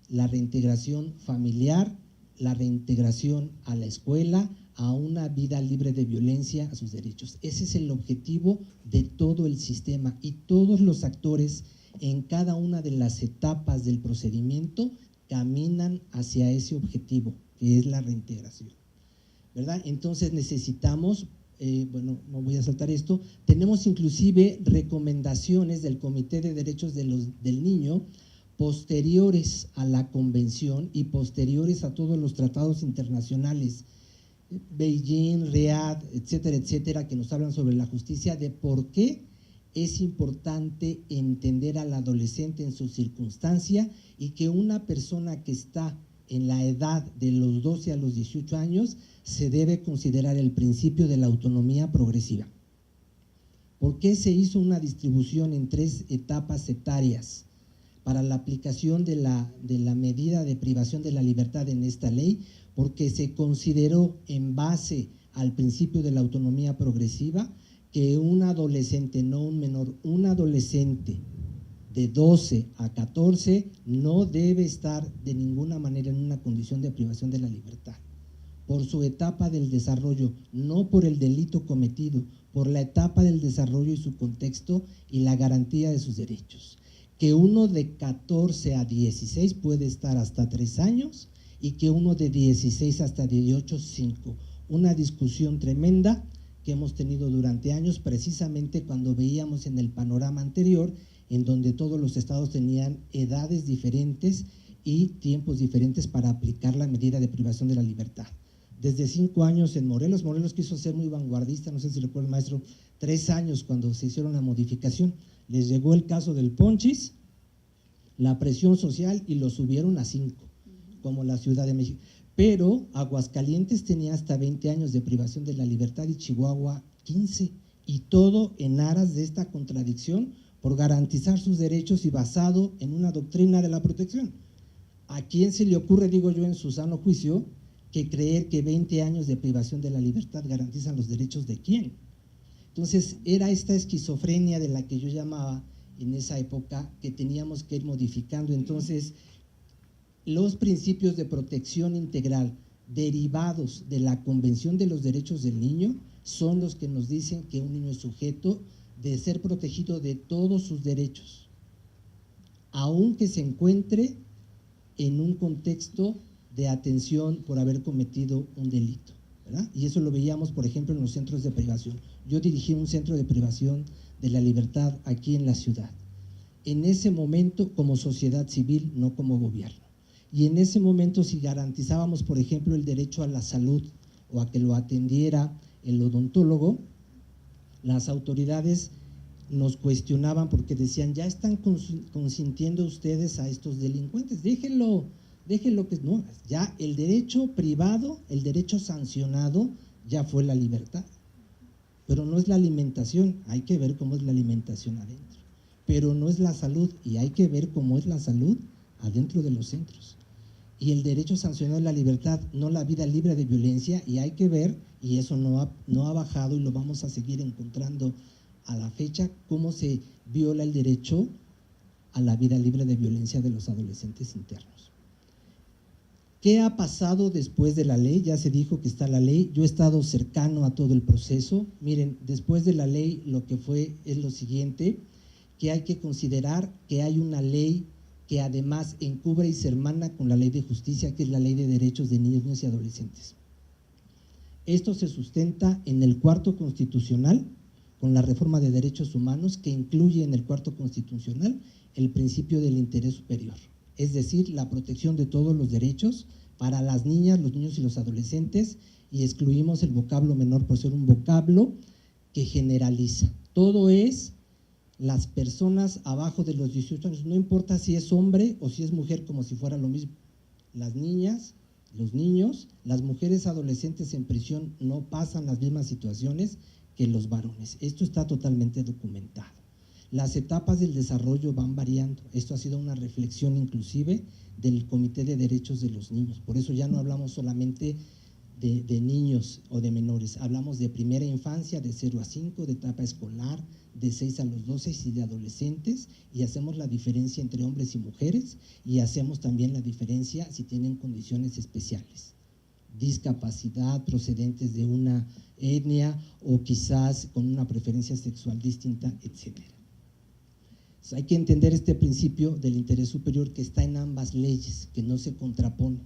la reintegración familiar, la reintegración a la escuela, a una vida libre de violencia, a sus derechos. Ese es el objetivo de todo el sistema, y todos los actores en cada una de las etapas del procedimiento caminan hacia ese objetivo, que es la reintegración, ¿verdad? Entonces necesitamos, bueno, no voy a saltar esto, tenemos inclusive recomendaciones del Comité de Derechos del Niño posteriores a la convención y posteriores a todos los tratados internacionales, Beijing, Riad, etcétera, etcétera, que nos hablan sobre la justicia, de por qué es importante entender al adolescente en su circunstancia, y que una persona que está en la edad de los 12 a los 18 años se debe considerar el principio de la autonomía progresiva. ¿Por qué se hizo una distribución en 3 etapas etarias para la aplicación de la medida de privación de la libertad en esta ley? Porque se consideró, en base al principio de la autonomía progresiva, que un adolescente, no un menor, un adolescente de 12 a 14 no debe estar de ninguna manera en una condición de privación de la libertad, por su etapa del desarrollo, no por el delito cometido, por la etapa del desarrollo y su contexto y la garantía de sus derechos. Que uno de 14 a 16 puede estar hasta 3 años, y que uno de 16 hasta 18, 5. Una discusión tremenda que hemos tenido durante años, precisamente cuando veíamos en el panorama anterior, en donde todos los estados tenían edades diferentes y tiempos diferentes para aplicar la medida de privación de la libertad. Desde 5 años en Morelos quiso ser muy vanguardista, no sé si recuerda el maestro, 3 años cuando se hicieron la modificación, les llegó el caso del Ponchis, la presión social, y lo subieron a 5, como la Ciudad de México. Pero Aguascalientes tenía hasta 20 años de privación de la libertad y Chihuahua 15, y todo en aras de esta contradicción por garantizar sus derechos y basado en una doctrina de la protección. ¿A quién se le ocurre, digo yo, en su sano juicio, que creer que 20 años de privación de la libertad garantizan los derechos de quién? Entonces era esta esquizofrenia de la que yo llamaba en esa época, que teníamos que ir modificando. Entonces los principios de protección integral derivados de la Convención de los Derechos del Niño son los que nos dicen que un niño es sujeto de ser protegido de todos sus derechos, aunque se encuentre en un contexto de atención por haber cometido un delito, ¿verdad? Y eso lo veíamos, por ejemplo, en los centros de privación. Yo dirigí un centro de privación de la libertad aquí en la ciudad, en ese momento como sociedad civil, no como gobierno. Y en ese momento, si garantizábamos, por ejemplo, el derecho a la salud o a que lo atendiera el odontólogo, las autoridades nos cuestionaban porque decían, ya están consintiendo ustedes a estos delincuentes, déjenlo que no, ya el derecho privado, el derecho sancionado ya fue la libertad, pero no es la alimentación, hay que ver cómo es la alimentación adentro, pero no es la salud, y hay que ver cómo es la salud adentro de los centros. Y el derecho sancionado es la libertad, no la vida libre de violencia, y hay que ver, y eso no ha bajado y lo vamos a seguir encontrando a la fecha, cómo se viola el derecho a la vida libre de violencia de los adolescentes internos. ¿Qué ha pasado después de la ley? Ya se dijo que está la ley, yo he estado cercano a todo el proceso. Miren, después de la ley lo que fue es lo siguiente, que hay que considerar que hay una ley que además encubre y se hermana con la ley de justicia, que es la ley de derechos de niños, niñas y adolescentes. Esto se sustenta en el cuarto constitucional, con la reforma de derechos humanos, que incluye en el cuarto constitucional el principio del interés superior, es decir, la protección de todos los derechos para las niñas, los niños y los adolescentes, y excluimos el vocablo menor por ser un vocablo que generaliza. Todo es las personas abajo de los 18 años, no importa si es hombre o si es mujer, como si fuera lo mismo. Las niñas, los niños, las mujeres adolescentes en prisión no pasan las mismas situaciones que los varones. Esto está totalmente documentado. Las etapas del desarrollo van variando. Esto ha sido una reflexión inclusive del Comité de Derechos de los Niños. Por eso ya no hablamos solamente de niños o de menores. Hablamos de primera infancia, de 0 a 5, de etapa escolar, de 6 a los 12 y de adolescentes, y hacemos la diferencia entre hombres y mujeres, y hacemos también la diferencia si tienen condiciones especiales, discapacidad, procedentes de una etnia o quizás con una preferencia sexual distinta, etcétera. Hay que entender este principio del interés superior que está en ambas leyes, que no se contrapone.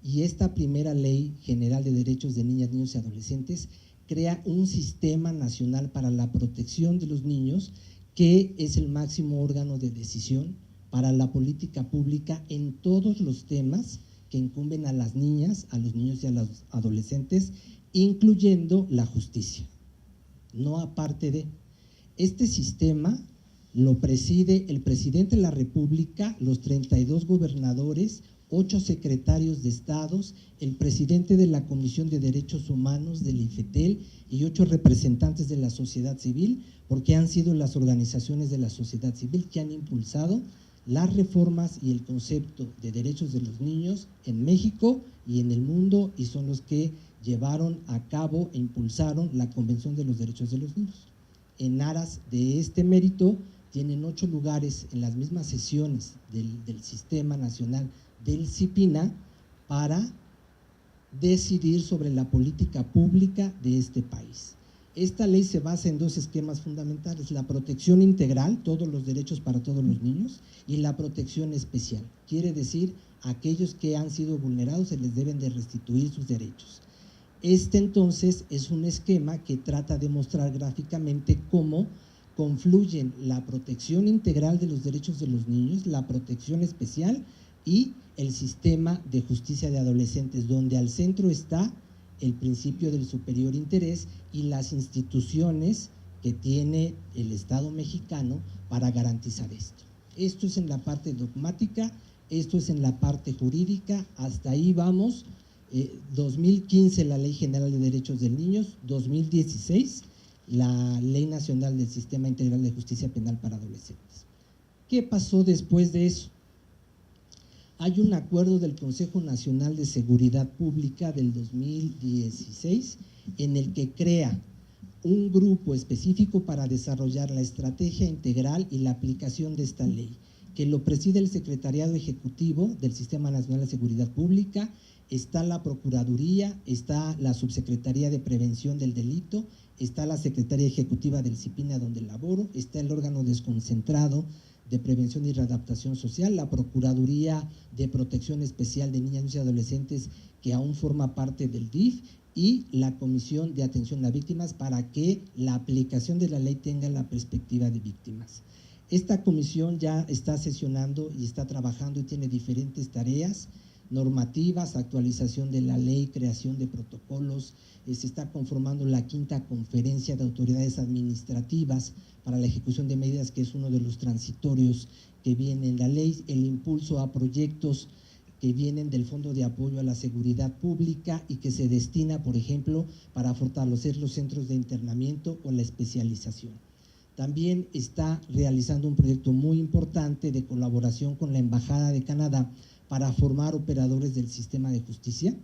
Y esta primera ley general de derechos de niñas, niños y adolescentes crea un sistema nacional para la protección de los niños, que es el máximo órgano de decisión para la política pública en todos los temas que incumben a las niñas, a los niños y a los adolescentes, incluyendo la justicia. No aparte de este sistema. Lo preside el presidente de la República, los 32 gobernadores, 8 secretarios de estados, el presidente de la Comisión de Derechos Humanos del IFETEL y 8 representantes de la sociedad civil, porque han sido las organizaciones de la sociedad civil que han impulsado las reformas y el concepto de derechos de los niños en México y en el mundo, y son los que llevaron a cabo e impulsaron la Convención de los Derechos de los Niños. En aras de este mérito, tienen 8 lugares en las mismas sesiones del Sistema Nacional del CIPINA para decidir sobre la política pública de este país. Esta ley se basa en 2 esquemas fundamentales: la protección integral, todos los derechos para todos los niños, y la protección especial, quiere decir, a aquellos que han sido vulnerados se les deben de restituir sus derechos. Este entonces es un esquema que trata de mostrar gráficamente cómo confluyen la protección integral de los derechos de los niños, la protección especial y el sistema de justicia de adolescentes, donde al centro está el principio del superior interés y las instituciones que tiene el Estado mexicano para garantizar esto. Esto es en la parte dogmática, esto es en la parte jurídica, hasta ahí vamos. 2015 la Ley General de Derechos del Niño, 2016 la Ley Nacional del Sistema Integral de Justicia Penal para Adolescentes. ¿Qué pasó después de eso? Hay un acuerdo del Consejo Nacional de Seguridad Pública del 2016 en el que crea un grupo específico para desarrollar la estrategia integral y la aplicación de esta ley, que lo preside el Secretariado Ejecutivo del Sistema Nacional de Seguridad Pública. Está la Procuraduría, está la Subsecretaría de Prevención del Delito, está la Secretaría Ejecutiva del CIPINA donde laboro, está el órgano desconcentrado de Prevención y Readaptación Social, la Procuraduría de Protección Especial de Niñas y Adolescentes, que aún forma parte del DIF, y la Comisión de Atención a Víctimas, para que la aplicación de la ley tenga la perspectiva de víctimas. Esta comisión ya está sesionando y está trabajando y tiene diferentes tareas normativas, actualización de la ley, creación de protocolos. Se está conformando la 5ª Conferencia de Autoridades Administrativas para la ejecución de medidas, que es uno de los transitorios que viene en la ley, el impulso a proyectos que vienen del Fondo de Apoyo a la Seguridad Pública y que se destina, por ejemplo, para fortalecer los centros de internamiento o la especialización. También está realizando un proyecto muy importante de colaboración con la Embajada de Canadá para formar operadores del sistema de justicia,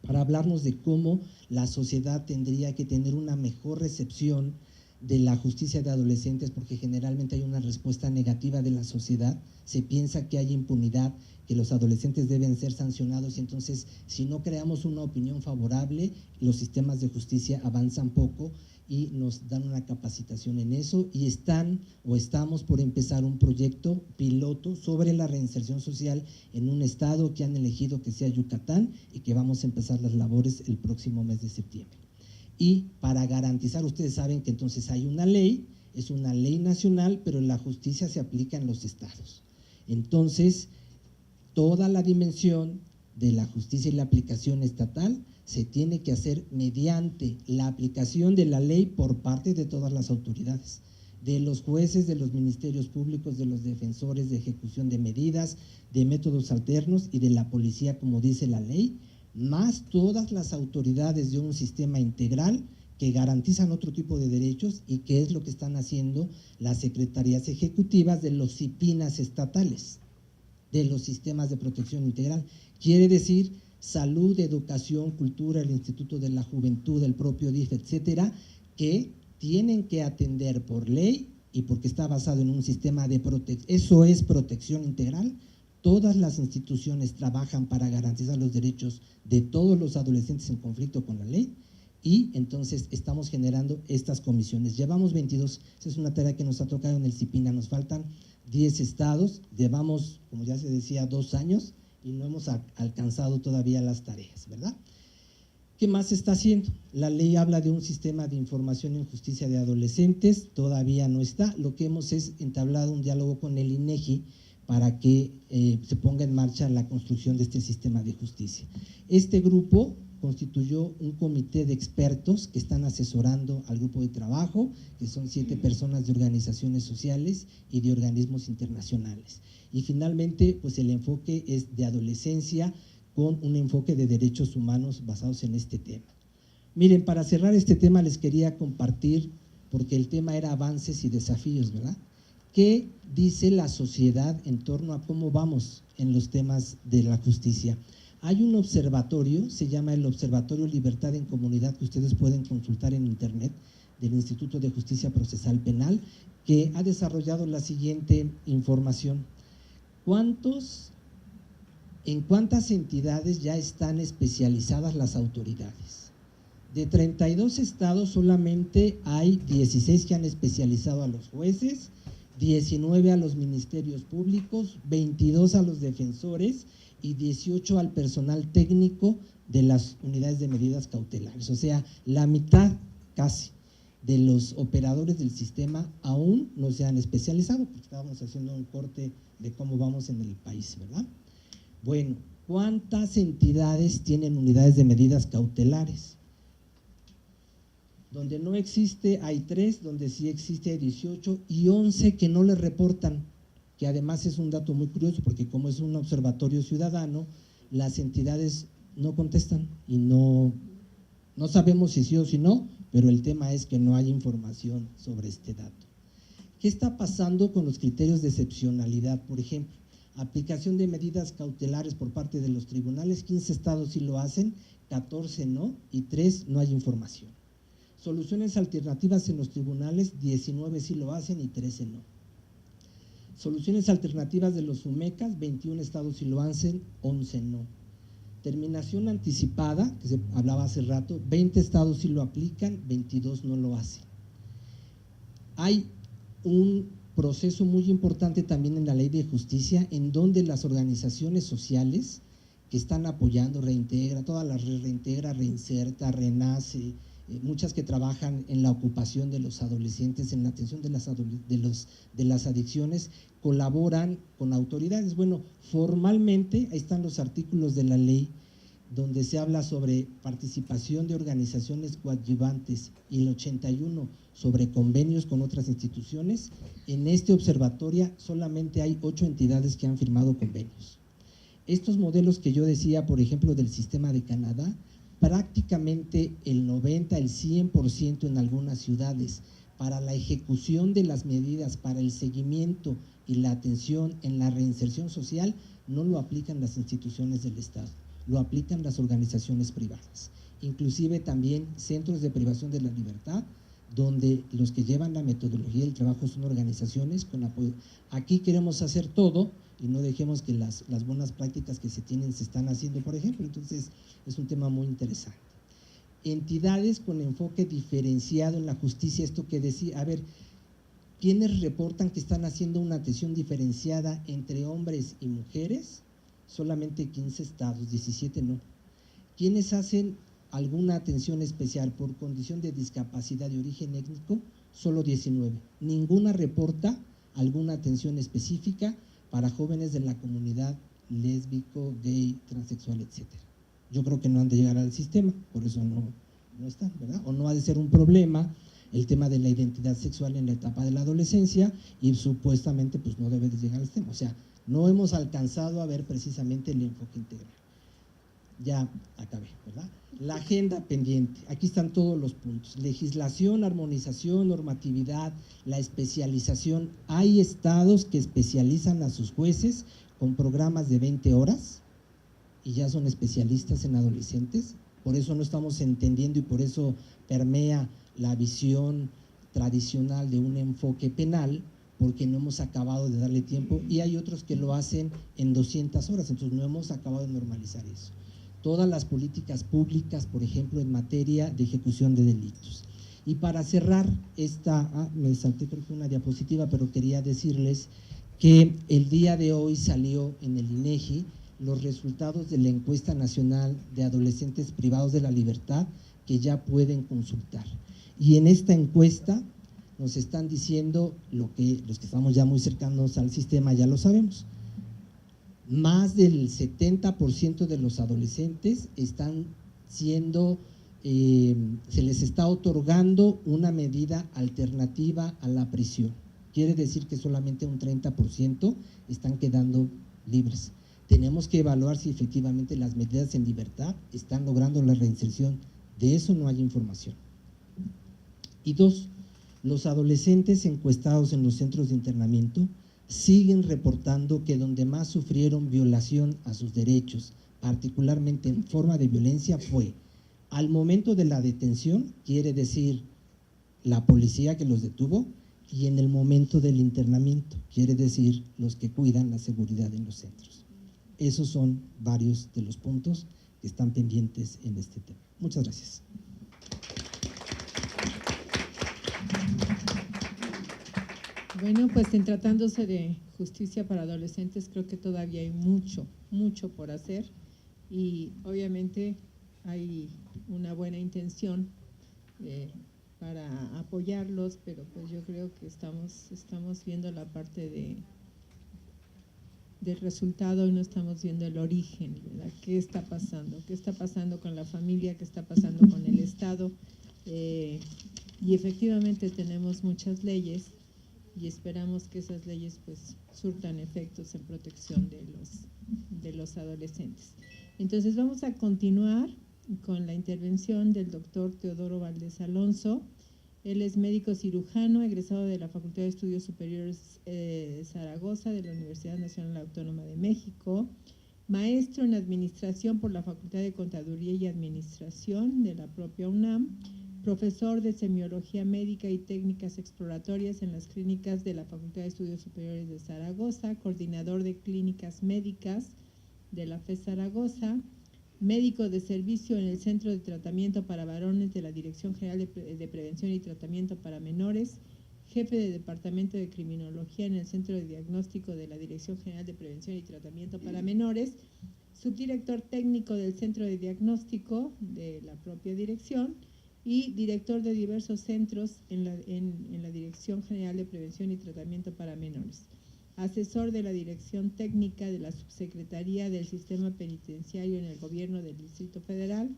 para hablarnos de cómo la sociedad tendría que tener una mejor recepción de la justicia de adolescentes, porque generalmente hay una respuesta negativa de la sociedad, se piensa que hay impunidad, que los adolescentes deben ser sancionados, y entonces si no creamos una opinión favorable, los sistemas de justicia avanzan poco y nos dan una capacitación en eso, y estamos por empezar un proyecto piloto sobre la reinserción social en un estado que han elegido que sea Yucatán, y que vamos a empezar las labores el próximo mes de septiembre. Y para garantizar, ustedes saben que entonces hay una ley, es una ley nacional, pero la justicia se aplica en los estados. Entonces, toda la dimensión de la justicia y la aplicación estatal se tiene que hacer mediante la aplicación de la ley por parte de todas las autoridades, de los jueces, de los ministerios públicos, de los defensores de ejecución de medidas, de métodos alternos y de la policía, como dice la ley, más todas las autoridades de un sistema integral que garantizan otro tipo de derechos, y que es lo que están haciendo las secretarías ejecutivas de los CIPINAS estatales, de los sistemas de protección integral. Quiere decir salud, educación, cultura, el Instituto de la Juventud, el propio DIF, etcétera, que tienen que atender por ley y porque está basado en un sistema de protección. Eso es protección integral. Todas las instituciones trabajan para garantizar los derechos de todos los adolescentes en conflicto con la ley, y entonces estamos generando estas comisiones. Llevamos 22, esa es una tarea que nos ha tocado en el CIPINA, nos faltan 10 estados, llevamos, como ya se decía, 2 años y no hemos alcanzado todavía las tareas, ¿verdad? ¿Qué más se está haciendo? La ley habla de un sistema de información en justicia de adolescentes, todavía no está. Lo que hemos es entablado un diálogo con el INEGI para que se ponga en marcha la construcción de este sistema de justicia. Este grupo constituyó un comité de expertos que están asesorando al grupo de trabajo, que son 7 personas de organizaciones sociales y de organismos internacionales. Y finalmente, pues el enfoque es de adolescencia con un enfoque de derechos humanos basados en este tema. Miren, para cerrar este tema les quería compartir, porque el tema era avances y desafíos, ¿verdad? ¿Qué dice la sociedad en torno a cómo vamos en los temas de la justicia? Hay un observatorio, se llama el Observatorio Libertad en Comunidad, que ustedes pueden consultar en internet, del Instituto de Justicia Procesal Penal, que ha desarrollado la siguiente información. ¿En cuántas entidades ya están especializadas las autoridades? De 32 estados solamente hay 16 que han especializado a los jueces, 19 a los ministerios públicos, 22 a los defensores y 18 al personal técnico de las unidades de medidas cautelares. O sea, la mitad casi de los operadores del sistema aún no se han especializado, porque estábamos haciendo un corte de cómo vamos en el país, ¿verdad? Bueno, ¿cuántas entidades tienen unidades de medidas cautelares? Donde no existe hay 3, donde sí existe hay 18 y 11 que no le reportan, que además es un dato muy curioso porque como es un observatorio ciudadano, las entidades no contestan y no sabemos si sí o si no, pero el tema es que no hay información sobre este dato. ¿Qué está pasando con los criterios de excepcionalidad? Por ejemplo, aplicación de medidas cautelares por parte de los tribunales, 15 estados sí lo hacen, 14 no y 3 no hay información. Soluciones alternativas en los tribunales, 19 sí lo hacen y 13 no. Soluciones alternativas de los UMECAS, 21 estados sí lo hacen, 11 no. Terminación anticipada, que se hablaba hace rato, 20 estados sí lo aplican, 22 no lo hacen. Hay un proceso muy importante también en la ley de justicia, en donde las organizaciones sociales que están apoyando Reintegra, todas las Reintegra, Reinserta, Renace, muchas que trabajan en la ocupación de los adolescentes, en la atención de las adicciones, colaboran con autoridades. Bueno, formalmente, ahí están los artículos de la ley donde se habla sobre participación de organizaciones coadyuvantes y el 81 sobre convenios con otras instituciones. En este observatorio solamente hay 8 entidades que han firmado convenios. Estos modelos que yo decía, por ejemplo, del sistema de Canadá, prácticamente el 90, el 100% en algunas ciudades, para la ejecución de las medidas, para el seguimiento y la atención en la reinserción social, no lo aplican las instituciones del Estado, lo aplican las organizaciones privadas. Inclusive también centros de privación de la libertad, donde los que llevan la metodología del trabajo son organizaciones con apoyo. Aquí queremos hacer todo y no dejemos que las buenas prácticas que se tienen se están haciendo, por ejemplo. Entonces, es un tema muy interesante. Entidades con enfoque diferenciado en la justicia, esto que decía, a ver, ¿quiénes reportan que están haciendo una atención diferenciada entre hombres y mujeres? Solamente 15 estados, 17 no. ¿Quiénes hacen alguna atención especial por condición de discapacidad de origen étnico? Solo 19. Ninguna reporta alguna atención específica para jóvenes de la comunidad lésbico, gay, transexual, etcétera. Yo creo que no han de llegar al sistema, por eso no están, ¿verdad? O no ha de ser un problema el tema de la identidad sexual en la etapa de la adolescencia y supuestamente pues no debe de llegar al sistema. O sea, no hemos alcanzado a ver precisamente el enfoque integral. Ya acabé, ¿verdad? La agenda pendiente, aquí están todos los puntos: legislación, armonización, normatividad, la especialización. Hay estados que especializan a sus jueces con programas de 20 horas y ya son especialistas en adolescentes. Por eso no estamos entendiendo y por eso permea la visión tradicional de un enfoque penal, porque no hemos acabado de darle tiempo, y hay otros que lo hacen en 200 horas, entonces no hemos acabado de normalizar eso. Todas las políticas públicas, por ejemplo, en materia de ejecución de delitos. Y para cerrar me salté creo que una diapositiva, pero quería decirles que el día de hoy salió en el INEGI los resultados de la encuesta nacional de adolescentes privados de la libertad, que ya pueden consultar. Y en esta encuesta nos están diciendo lo que los que estamos ya muy cercanos al sistema ya lo sabemos. Más del 70% de los adolescentes están siendo, se les está otorgando una medida alternativa a la prisión. Quiere decir que solamente un 30% están quedando libres. Tenemos que evaluar si efectivamente las medidas en libertad están logrando la reinserción. De eso no hay información. Y dos, los adolescentes encuestados en los centros de internamiento siguen reportando que donde más sufrieron violación a sus derechos, particularmente en forma de violencia, fue al momento de la detención, quiere decir la policía que los detuvo, y en el momento del internamiento, quiere decir los que cuidan la seguridad en los centros. Esos son varios de los puntos que están pendientes en este tema. Muchas gracias. Bueno, pues en tratándose de justicia para adolescentes, creo que todavía hay mucho por hacer, y obviamente hay una buena intención para apoyarlos, pero pues yo creo que estamos viendo la parte del resultado y no estamos viendo el origen, ¿verdad? ¿Qué está pasando? ¿Qué está pasando con la familia? ¿Qué está pasando con el Estado? Y efectivamente tenemos muchas leyes y esperamos que esas leyes pues surtan efectos en protección de los adolescentes. Entonces vamos a continuar con la intervención del doctor Teodoro Valdés Alonso. Él es médico cirujano, egresado de la Facultad de Estudios Superiores de Zaragoza, de la Universidad Nacional Autónoma de México, maestro en Administración por la Facultad de Contaduría y Administración de la propia UNAM, profesor de Semiología Médica y Técnicas Exploratorias en las clínicas de la Facultad de Estudios Superiores de Zaragoza, coordinador de clínicas médicas de la FES Zaragoza, médico de servicio en el Centro de Tratamiento para Varones de la Dirección General de Prevención y Tratamiento para Menores, jefe de Departamento de Criminología en el Centro de Diagnóstico de la Dirección General de Prevención y Tratamiento para Menores, subdirector técnico del Centro de Diagnóstico de la propia dirección y director de diversos centros en la Dirección General de Prevención y Tratamiento para Menores. Asesor de la Dirección Técnica de la Subsecretaría del Sistema Penitenciario en el Gobierno del Distrito Federal,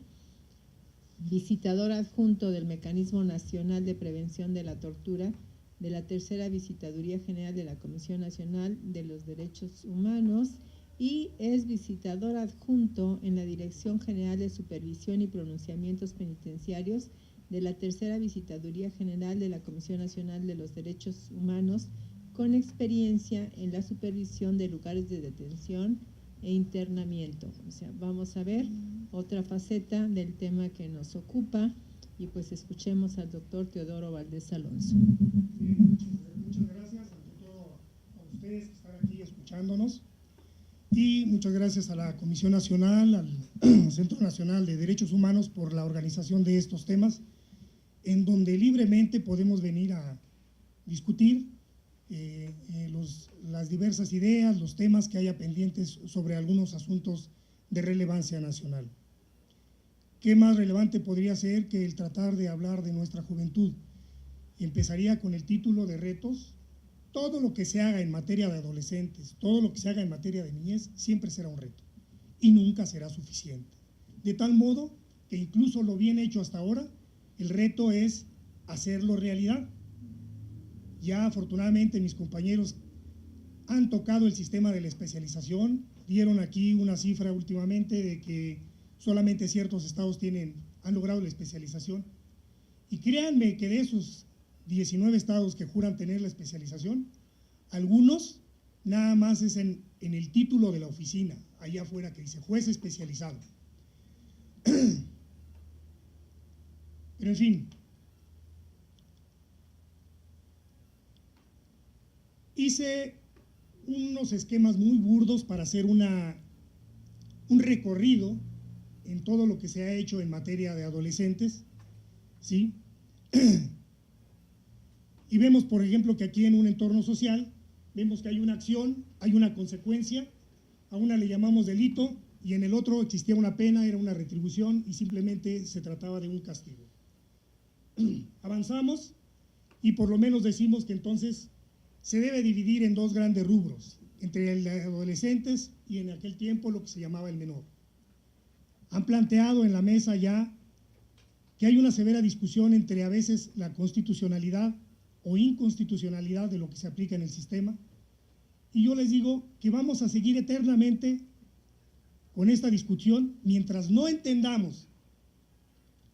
visitador adjunto del Mecanismo Nacional de Prevención de la Tortura de la Tercera Visitaduría General de la Comisión Nacional de los Derechos Humanos y es visitador adjunto en la Dirección General de Supervisión y Pronunciamientos Penitenciarios de la Tercera Visitaduría General de la Comisión Nacional de los Derechos Humanos, con experiencia en la supervisión de lugares de detención e internamiento. O sea, vamos a ver otra faceta del tema que nos ocupa, Y pues escuchemos al doctor Teodoro Valdés Alonso. Muchas gracias ante todo a ustedes que están aquí escuchándonos y muchas gracias a la Comisión Nacional, al Centro Nacional de Derechos Humanos por la organización de estos temas, en donde libremente podemos venir a discutir las diversas ideas, los temas que haya pendientes sobre algunos asuntos de relevancia nacional. ¿Qué más relevante podría ser que el tratar de hablar de nuestra juventud? Empezaría con el título de retos. Todo lo que se haga en materia de adolescentes, todo lo que se haga en materia de niñez, siempre será un reto y nunca será suficiente. De tal modo que incluso lo bien hecho hasta ahora, el reto es hacerlo realidad. Ya afortunadamente mis compañeros han tocado el sistema de la especialización, dieron aquí una cifra últimamente de que solamente ciertos estados han logrado la especialización. Y créanme que de esos 19 estados que juran tener la especialización, algunos nada más es en el título de la oficina, allá afuera que dice juez especializado. Pero en fin, hice unos esquemas muy burdos para hacer un recorrido en todo lo que se ha hecho en materia de adolescentes, ¿sí? Y vemos, por ejemplo, que aquí en un entorno social, vemos que hay una acción, hay una consecuencia, a una le llamamos delito, y en el otro existía una pena, era una retribución, y simplemente se trataba de un castigo. Avanzamos, y por lo menos decimos que entonces se debe dividir en dos grandes rubros, entre el de adolescentes y en aquel tiempo lo que se llamaba el menor. Han planteado en la mesa ya que hay una severa discusión entre a veces la constitucionalidad o inconstitucionalidad de lo que se aplica en el sistema, y yo les digo que vamos a seguir eternamente con esta discusión mientras no entendamos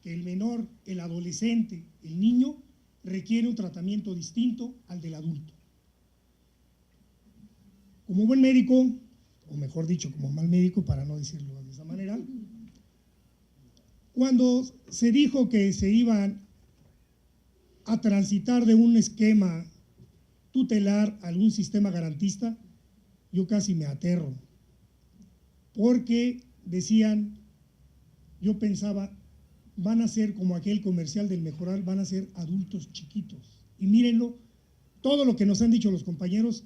que el menor, el adolescente, el niño, requiere un tratamiento distinto al del adulto. Como buen médico, o mejor dicho, como mal médico, para no decirlo de esa manera, cuando se dijo que se iban a transitar de un esquema tutelar a algún sistema garantista, yo casi me aterro, porque decían, yo pensaba, van a ser como aquel comercial del Mejoral, van a ser adultos chiquitos. Y mírenlo, todo lo que nos han dicho los compañeros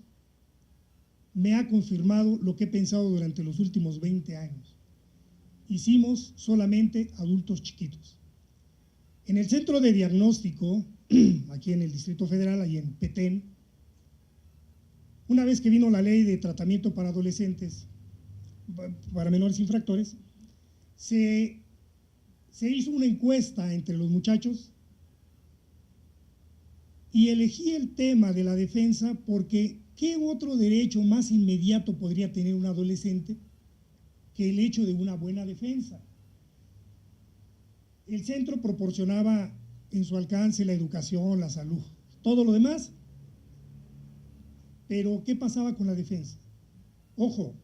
me ha confirmado lo que he pensado durante los últimos 20 años. Hicimos solamente adultos chiquitos. En el centro de diagnóstico, aquí en el Distrito Federal, ahí en Petén, una vez que vino la ley de tratamiento para adolescentes, para menores infractores, se hizo una encuesta entre los muchachos y elegí el tema de la defensa porque ¿qué otro derecho más inmediato podría tener un adolescente que el hecho de una buena defensa? El centro proporcionaba en su alcance la educación, la salud, todo lo demás, pero ¿qué pasaba con la defensa? Ojo,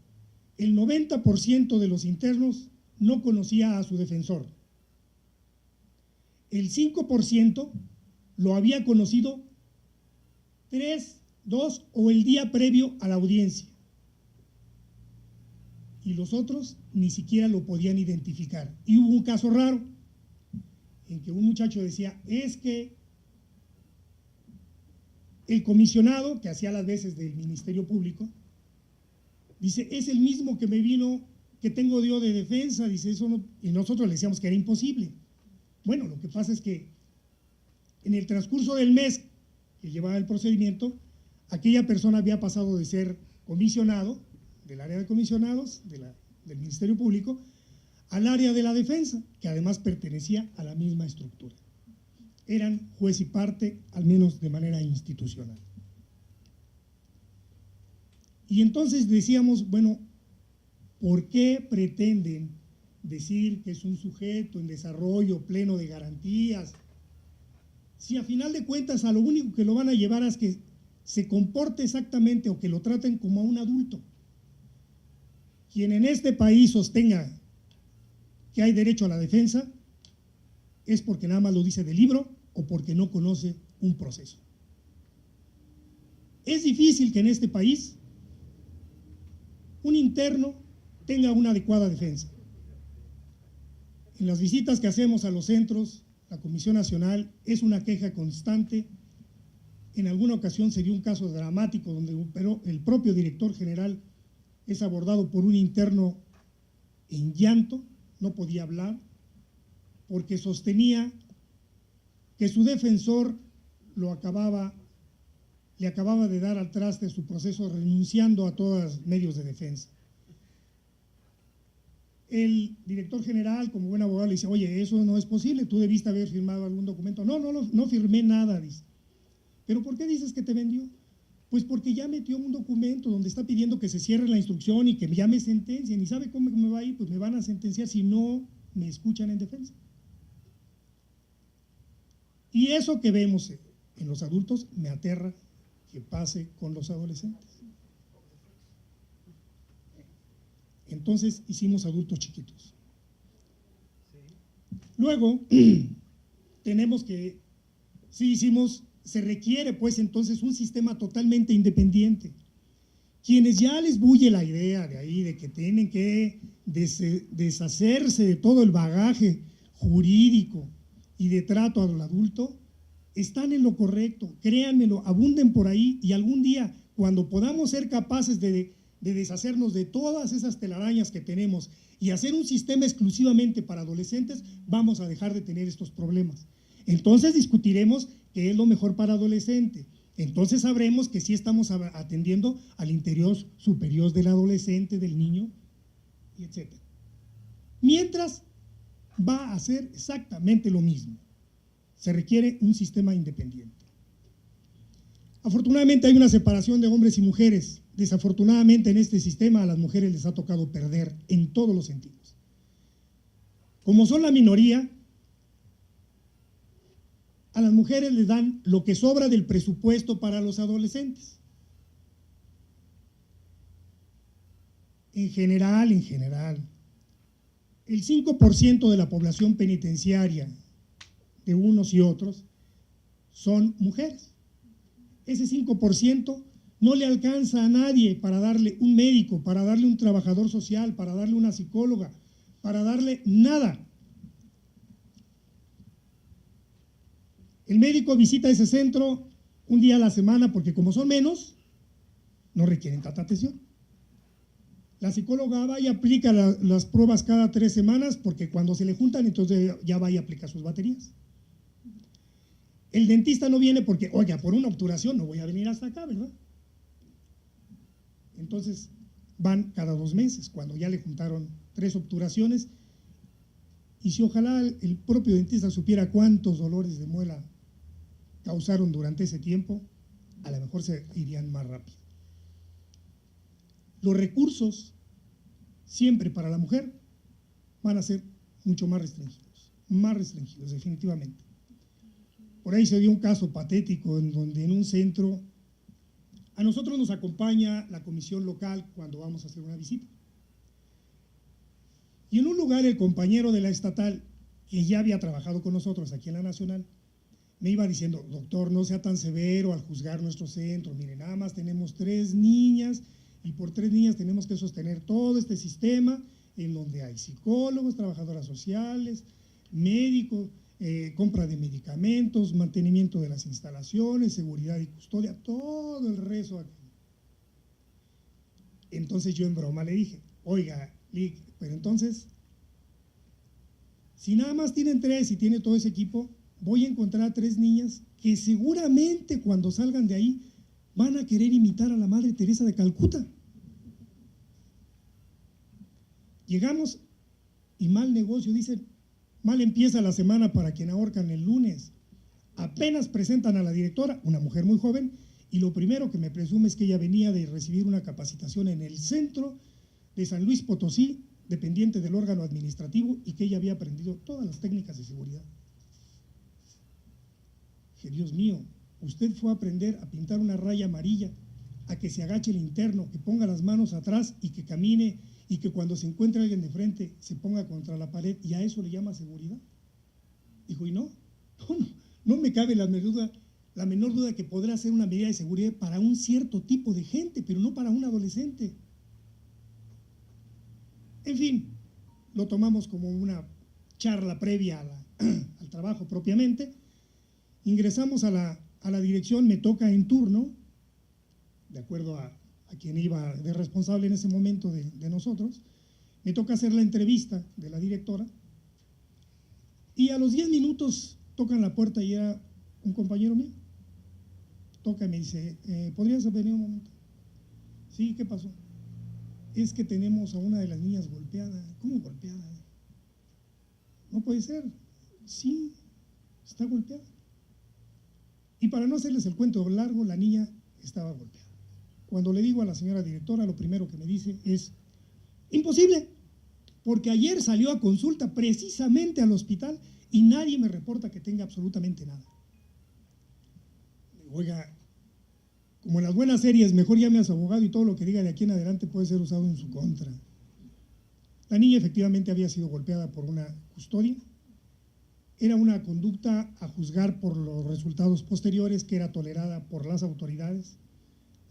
el 90% de los internos no conocía a su defensor. El 5% lo había conocido 3, 2 o el día previo a la audiencia. Y los otros ni siquiera lo podían identificar. Y hubo un caso raro en que un muchacho decía, es que el comisionado, que hacía las veces del Ministerio Público, dice, es el mismo que me vino, que tengo yo de defensa, dice, eso no, y nosotros le decíamos que era imposible. Bueno, lo que pasa es que en el transcurso del mes que llevaba el procedimiento, aquella persona había pasado de ser comisionado, del área de comisionados, del Ministerio Público, al área de la defensa, que además pertenecía a la misma estructura. Eran juez y parte, al menos de manera institucional. Y entonces decíamos, bueno, ¿por qué pretenden decir que es un sujeto en desarrollo pleno de garantías? Si a final de cuentas a lo único que lo van a llevar es que se comporte exactamente o que lo traten como a un adulto. Quien en este país sostenga que hay derecho a la defensa, es porque nada más lo dice del libro o porque no conoce un proceso. Es difícil que en este país un interno tenga una adecuada defensa. En las visitas que hacemos a los centros, la Comisión Nacional es una queja constante. En alguna ocasión se dio un caso dramático donde el propio director general es abordado por un interno en llanto, no podía hablar, porque sostenía que su defensor le acababa de dar al traste su proceso renunciando a todos los medios de defensa. El director general, como buen abogado, le dice, oye, eso no es posible, tú debiste haber firmado algún documento. No firmé nada, dice. ¿Pero por qué dices que te vendió? Pues porque ya metió un documento donde está pidiendo que se cierre la instrucción y que ya me sentencien. ¿Y sabe cómo me va a ir? Pues me van a sentenciar si no me escuchan en defensa. Y eso que vemos en los adultos me aterra que pase con los adolescentes. Entonces hicimos adultos chiquitos. Luego tenemos que, se requiere pues entonces un sistema totalmente independiente. Quienes ya les bulle la idea de ahí, de que tienen que deshacerse de todo el bagaje jurídico y de trato al adulto, están en lo correcto, créanmelo, abunden por ahí y algún día, cuando podamos ser capaces de deshacernos de todas esas telarañas que tenemos y hacer un sistema exclusivamente para adolescentes, vamos a dejar de tener estos problemas. Entonces discutiremos qué es lo mejor para adolescente. Entonces sabremos que sí estamos atendiendo al interior superior del adolescente, del niño, y etc. Mientras va a ser exactamente lo mismo. Se requiere un sistema independiente. Afortunadamente hay una separación de hombres y mujeres. Desafortunadamente en este sistema a las mujeres les ha tocado perder en todos los sentidos. Como son la minoría, a las mujeres les dan lo que sobra del presupuesto para los adolescentes. En general, el 5% de la población penitenciaria de unos y otros son mujeres. Ese 5% no le alcanza a nadie para darle un médico, para darle un trabajador social, para darle una psicóloga, para darle nada. El médico visita ese centro un día a la semana porque como son menos, no requieren tanta atención. La psicóloga va y aplica las pruebas cada 3 semanas porque cuando se le juntan, entonces ya va y aplica sus baterías. El dentista no viene porque, oiga, por una obturación no voy a venir hasta acá, ¿verdad? Entonces van cada 2 meses, cuando ya le juntaron 3 obturaciones. Y si ojalá el propio dentista supiera cuántos dolores de muela causaron durante ese tiempo, a lo mejor se irían más rápido. Los recursos siempre para la mujer van a ser mucho más restringidos, definitivamente. Por ahí se dio un caso patético en donde en un centro, a nosotros nos acompaña la comisión local cuando vamos a hacer una visita. Y en un lugar el compañero de la estatal, que ya había trabajado con nosotros aquí en la Nacional, me iba diciendo, doctor, no sea tan severo al juzgar nuestro centro, mire, nada más tenemos 3 niñas y por 3 niñas tenemos que sostener todo este sistema en donde hay psicólogos, trabajadoras sociales, médicos, compra de medicamentos, mantenimiento de las instalaciones, seguridad y custodia, todo el resto aquí. Entonces yo en broma le dije, oiga, pero entonces, si nada más tienen 3 y tiene todo ese equipo, voy a encontrar 3 niñas que seguramente cuando salgan de ahí van a querer imitar a la Madre Teresa de Calcuta. Llegamos y mal negocio, dicen, mal empieza la semana para quien ahorcan el lunes. Apenas presentan a la directora, una mujer muy joven, y lo primero que me presume es que ella venía de recibir una capacitación en el centro de San Luis Potosí, dependiente del órgano administrativo, y que ella había aprendido todas las técnicas de seguridad. Que Dios mío, usted fue a aprender a pintar una raya amarilla, a que se agache el interno, que ponga las manos atrás y que camine, y que cuando se encuentre alguien de frente se ponga contra la pared, y a eso le llama seguridad. Dijo, y no me cabe la menor duda que podrá ser una medida de seguridad para un cierto tipo de gente, pero no para un adolescente. En fin, lo tomamos como una charla previa al trabajo propiamente. Ingresamos a la dirección, me toca en turno, de acuerdo a quien iba de responsable en ese momento de nosotros, me toca hacer la entrevista de la directora, y a los 10 minutos tocan la puerta y era un compañero mío. Toca y me dice, ¿podrías venir un momento? Sí, ¿qué pasó? Es que tenemos a una de las niñas golpeada. ¿Cómo golpeada? No puede ser. Sí, está golpeada. Y para no hacerles el cuento largo, la niña estaba golpeada. Cuando le digo a la señora directora, lo primero que me dice es, imposible, porque ayer salió a consulta precisamente al hospital y nadie me reporta que tenga absolutamente nada. Oiga, como en las buenas series, mejor llame a su abogado y todo lo que diga de aquí en adelante puede ser usado en su contra. La niña efectivamente había sido golpeada por una custodia. Era una conducta a juzgar por los resultados posteriores que era tolerada por las autoridades.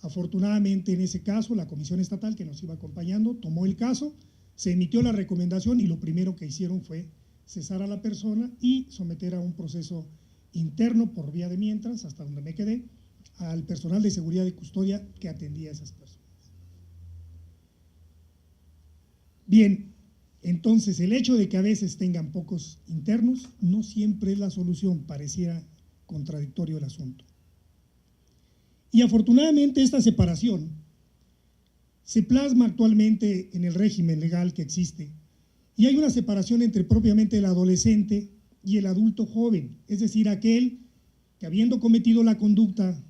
Afortunadamente en ese caso la comisión estatal que nos iba acompañando tomó el caso, se emitió la recomendación y lo primero que hicieron fue cesar a la persona y someter a un proceso interno por vía de mientras, hasta donde me quedé, al personal de seguridad y custodia que atendía a esas personas. Bien, entonces el hecho de que a veces tengan pocos internos no siempre es la solución, pareciera contradictorio el asunto. Y afortunadamente esta separación se plasma actualmente en el régimen legal que existe y hay una separación entre propiamente el adolescente y el adulto joven, es decir, aquel que habiendo cometido la conducta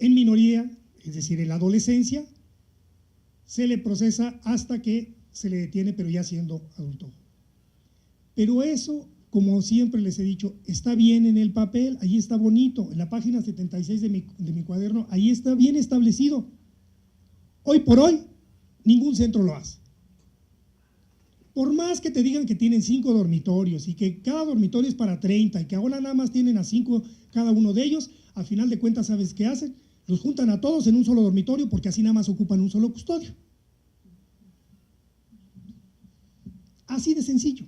en minoría, es decir, en la adolescencia, se le procesa hasta que se le detiene, pero ya siendo adulto. Pero eso, como siempre les he dicho, está bien en el papel, ahí está bonito, en la página 76 de mi cuaderno, ahí está bien establecido. Hoy por hoy, ningún centro lo hace. Por más que te digan que tienen 5 dormitorios y que cada dormitorio es para 30 y que ahora nada más tienen a 5 cada uno de ellos, al final de cuentas, ¿sabes qué hacen? Los juntan a todos en un solo dormitorio porque así nada más ocupan un solo custodio. Así de sencillo.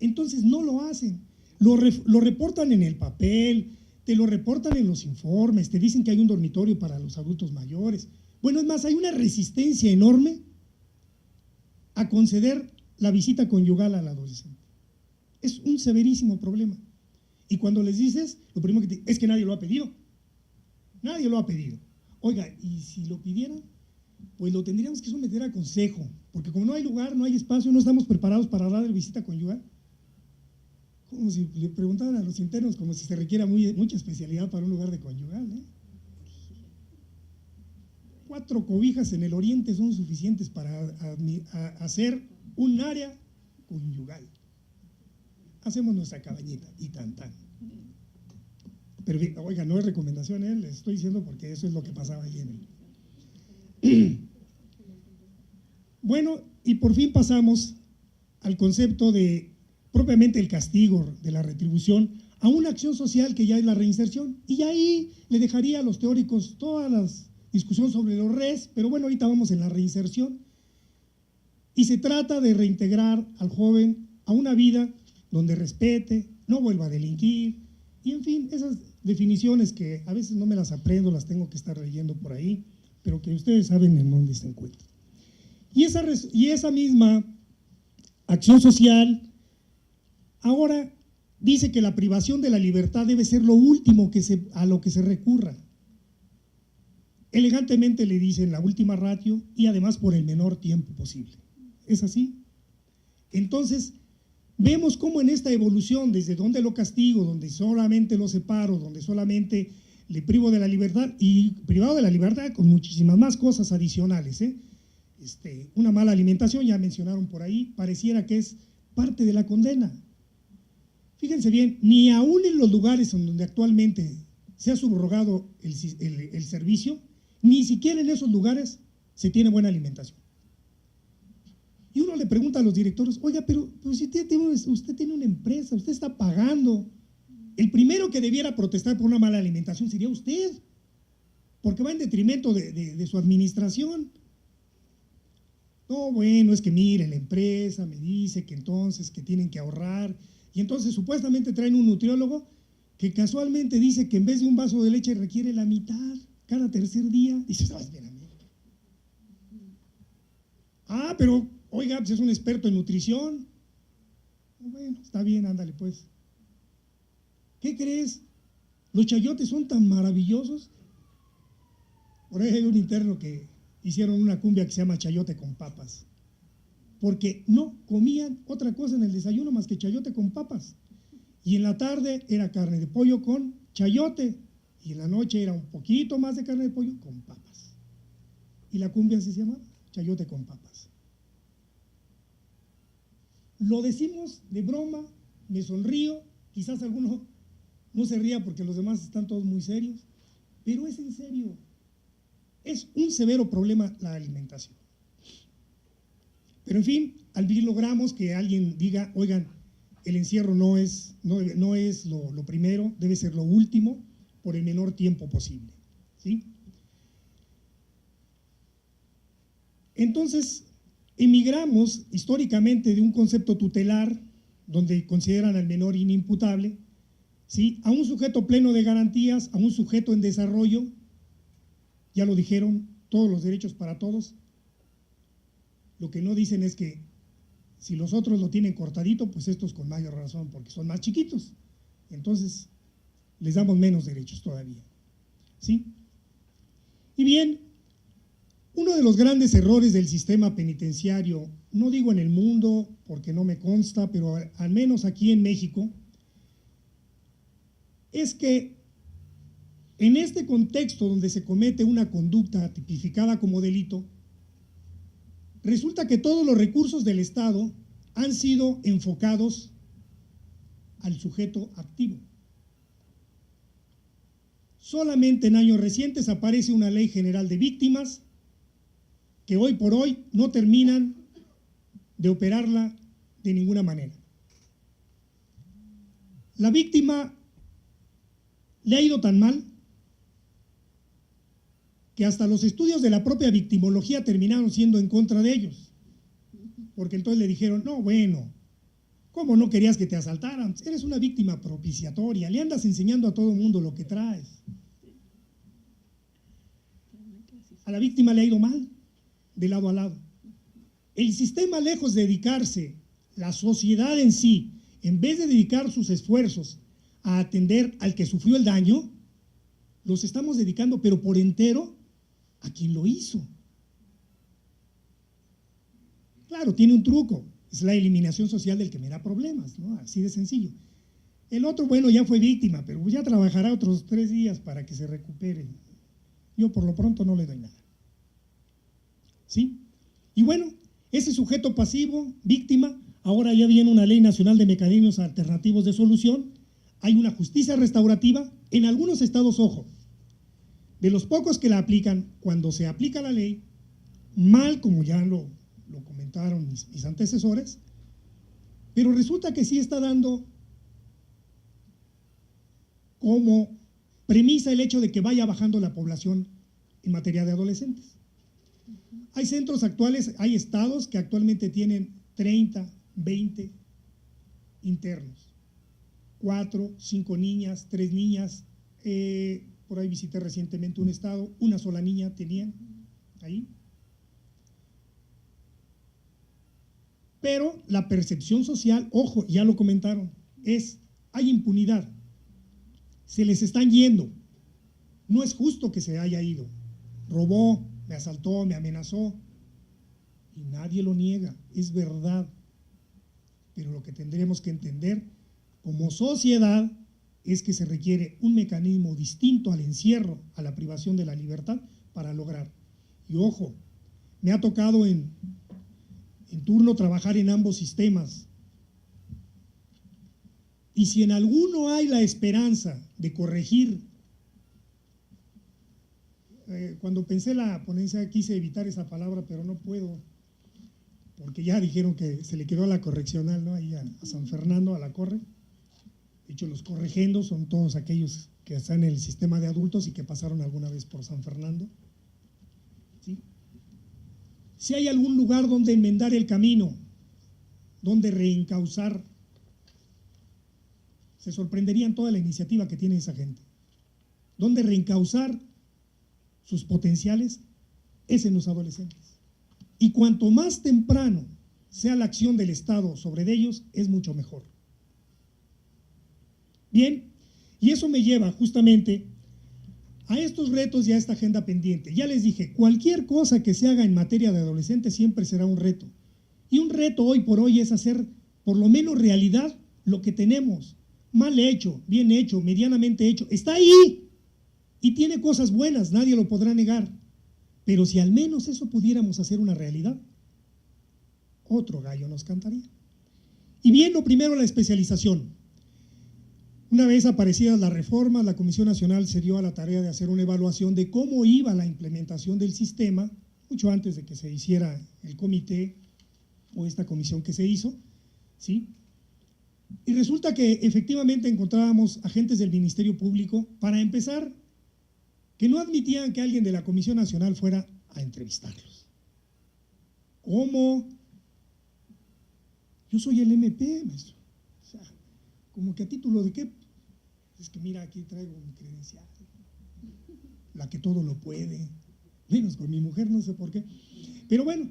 Entonces no lo hacen, lo reportan en el papel, te lo reportan en los informes, te dicen que hay un dormitorio para los adultos mayores. Bueno, es más, hay una resistencia enorme a conceder la visita conyugal al adolescente. Es un severísimo problema. Y cuando les dices, lo primero que es que nadie lo ha pedido. Nadie lo ha pedido. Oiga, y si lo pidieran, pues lo tendríamos que someter a consejo, porque como no hay lugar, no hay espacio, no estamos preparados para dar la visita conyugal. Como si le preguntaran a los internos, como si se requiera mucha especialidad para un lugar de conyugal, ¿eh? 4 cobijas en el oriente son suficientes para hacer un área conyugal. Hacemos nuestra cabañita y tan. Pero oiga, no es recomendación, ¿eh? Les estoy diciendo porque eso es lo que pasaba ahí en el... Bueno, y por fin pasamos al concepto de propiamente el castigo, de la retribución, a una acción social que ya es la reinserción. Y ahí le dejaría a los teóricos todas las discusiones sobre los res, pero bueno, ahorita vamos en la reinserción. Y se trata de reintegrar al joven a una vida donde respete, no vuelva a delinquir, y en fin, esas definiciones que a veces no me las aprendo, las tengo que estar leyendo por ahí, pero que ustedes saben en dónde se encuentran. Y esa misma acción social ahora dice que la privación de la libertad debe ser lo último a lo que se recurra. Elegantemente le dicen la última ratio y además por el menor tiempo posible. ¿Es así? Entonces, vemos cómo en esta evolución, desde donde lo castigo, donde solamente lo separo, donde solamente le privo de la libertad, y privado de la libertad con muchísimas más cosas adicionales, una mala alimentación, ya mencionaron por ahí, pareciera que es parte de la condena. Fíjense bien, ni aún en los lugares en donde actualmente se ha subrogado el servicio, ni siquiera en esos lugares se tiene buena alimentación. Y uno le pregunta a los directores, oiga, pero si usted tiene una empresa, usted está pagando. El primero que debiera protestar por una mala alimentación sería usted, porque va en detrimento de su administración. No, bueno, es que mire, la empresa me dice que entonces que tienen que ahorrar, y entonces supuestamente traen un nutriólogo que casualmente dice que en vez de un vaso de leche requiere la mitad cada tercer día. Dices, espérame. Ah, pero, oiga, pues es un experto en nutrición. Bueno, está bien, ándale pues. ¿Qué crees? Los chayotes son tan maravillosos. Por ahí hay un interno que hicieron una cumbia que se llama chayote con papas, porque no comían otra cosa en el desayuno más que chayote con papas, y en la tarde era carne de pollo con chayote, y en la noche era un poquito más de carne de pollo con papas, y la cumbia así se llama, chayote con papas. Lo decimos de broma, me sonrío, quizás alguno no se ría porque los demás están todos muy serios, pero es en serio. Es un severo problema la alimentación. Pero en fin, al fin logramos que alguien diga, oigan, el encierro no es lo primero, debe ser lo último por el menor tiempo posible, ¿sí? Entonces, emigramos históricamente de un concepto tutelar, donde consideran al menor inimputable, ¿sí?, a un sujeto pleno de garantías, a un sujeto en desarrollo. Ya lo dijeron, todos los derechos para todos. Lo que no dicen es que si los otros lo tienen cortadito, pues estos con mayor razón, porque son más chiquitos. Entonces, les damos menos derechos todavía, ¿sí? Y bien, uno de los grandes errores del sistema penitenciario, no digo en el mundo porque no me consta, pero al menos aquí en México, es que en este contexto donde se comete una conducta tipificada como delito, resulta que todos los recursos del Estado han sido enfocados al sujeto activo. Solamente en años recientes aparece una ley general de víctimas que hoy por hoy no terminan de operarla de ninguna manera. La víctima le ha ido tan mal que hasta los estudios de la propia victimología terminaron siendo en contra de ellos, porque entonces le dijeron, no, bueno, ¿cómo no querías que te asaltaran? Eres una víctima propiciatoria, le andas enseñando a todo el mundo lo que traes. A la víctima le ha ido mal, de lado a lado. El sistema, lejos de dedicarse, la sociedad en sí, en vez de dedicar sus esfuerzos a atender al que sufrió el daño, los estamos dedicando, pero por entero, a quien lo hizo. Claro, tiene un truco, es la eliminación social del que me da problemas, ¿no? Así de sencillo. El otro, bueno, ya fue víctima, pero ya trabajará otros 3 días para que se recupere. Yo por lo pronto no le doy nada, ¿sí? Y bueno, ese sujeto pasivo, víctima, ahora ya viene una ley nacional de mecanismos alternativos de solución, hay una justicia restaurativa, en algunos estados, ojo, de los pocos que la aplican, cuando se aplica la ley, mal, como ya lo comentaron mis antecesores, pero resulta que sí está dando como premisa el hecho de que vaya bajando la población en materia de adolescentes. Hay centros actuales, hay estados que actualmente tienen 30, 20 internos, 4, 5 niñas, 3 niñas, por ahí visité recientemente un estado, una sola niña tenían ahí. Pero la percepción social, ojo, ya lo comentaron, hay impunidad, se les están yendo, no es justo que se haya ido, robó, me asaltó, me amenazó, y nadie lo niega, es verdad, pero lo que tendremos que entender como sociedad es que se requiere un mecanismo distinto al encierro, a la privación de la libertad para lograr. Y ojo, me ha tocado en turno trabajar en ambos sistemas. Y si en alguno hay la esperanza de corregir, cuando pensé la ponencia quise evitar esa palabra, pero no puedo. porque ya dijeron que se le quedó a la correccional, ¿no? Ahí a San Fernando, a la corre. De hecho, los corregendos son todos aquellos que están en el sistema de adultos y que pasaron alguna vez por San Fernando. ¿Sí? Si hay algún lugar donde enmendar el camino, donde reencauzar, se sorprenderían toda la iniciativa que tiene esa gente. Donde reencauzar sus potenciales es en los adolescentes. Y cuanto más temprano sea la acción del Estado sobre ellos, es mucho mejor. Bien, y eso me lleva justamente a estos retos y a esta agenda pendiente. Ya les dije, cualquier cosa que se haga en materia de adolescentes siempre será un reto. Y un reto hoy por hoy es hacer por lo menos realidad lo que tenemos. Mal hecho, bien hecho, medianamente hecho. Está ahí y tiene cosas buenas, nadie lo podrá negar. Pero si al menos eso pudiéramos hacer una realidad, otro gallo nos cantaría. Y bien, lo primero, la especialización. Una vez aparecidas las reformas, la Comisión Nacional se dio a la tarea de hacer una evaluación de cómo iba la implementación del sistema, mucho antes de que se hiciera el comité o esta comisión que se hizo, ¿sí? Y resulta que efectivamente encontrábamos agentes del Ministerio Público, para empezar, que no admitían que alguien de la Comisión Nacional fuera a entrevistarlos. ¿Cómo? Yo soy el MP, maestro. O sea, como que a título de qué. Es que mira, aquí traigo mi credencial, la que todo lo puede, menos con mi mujer, no sé por qué. Pero bueno,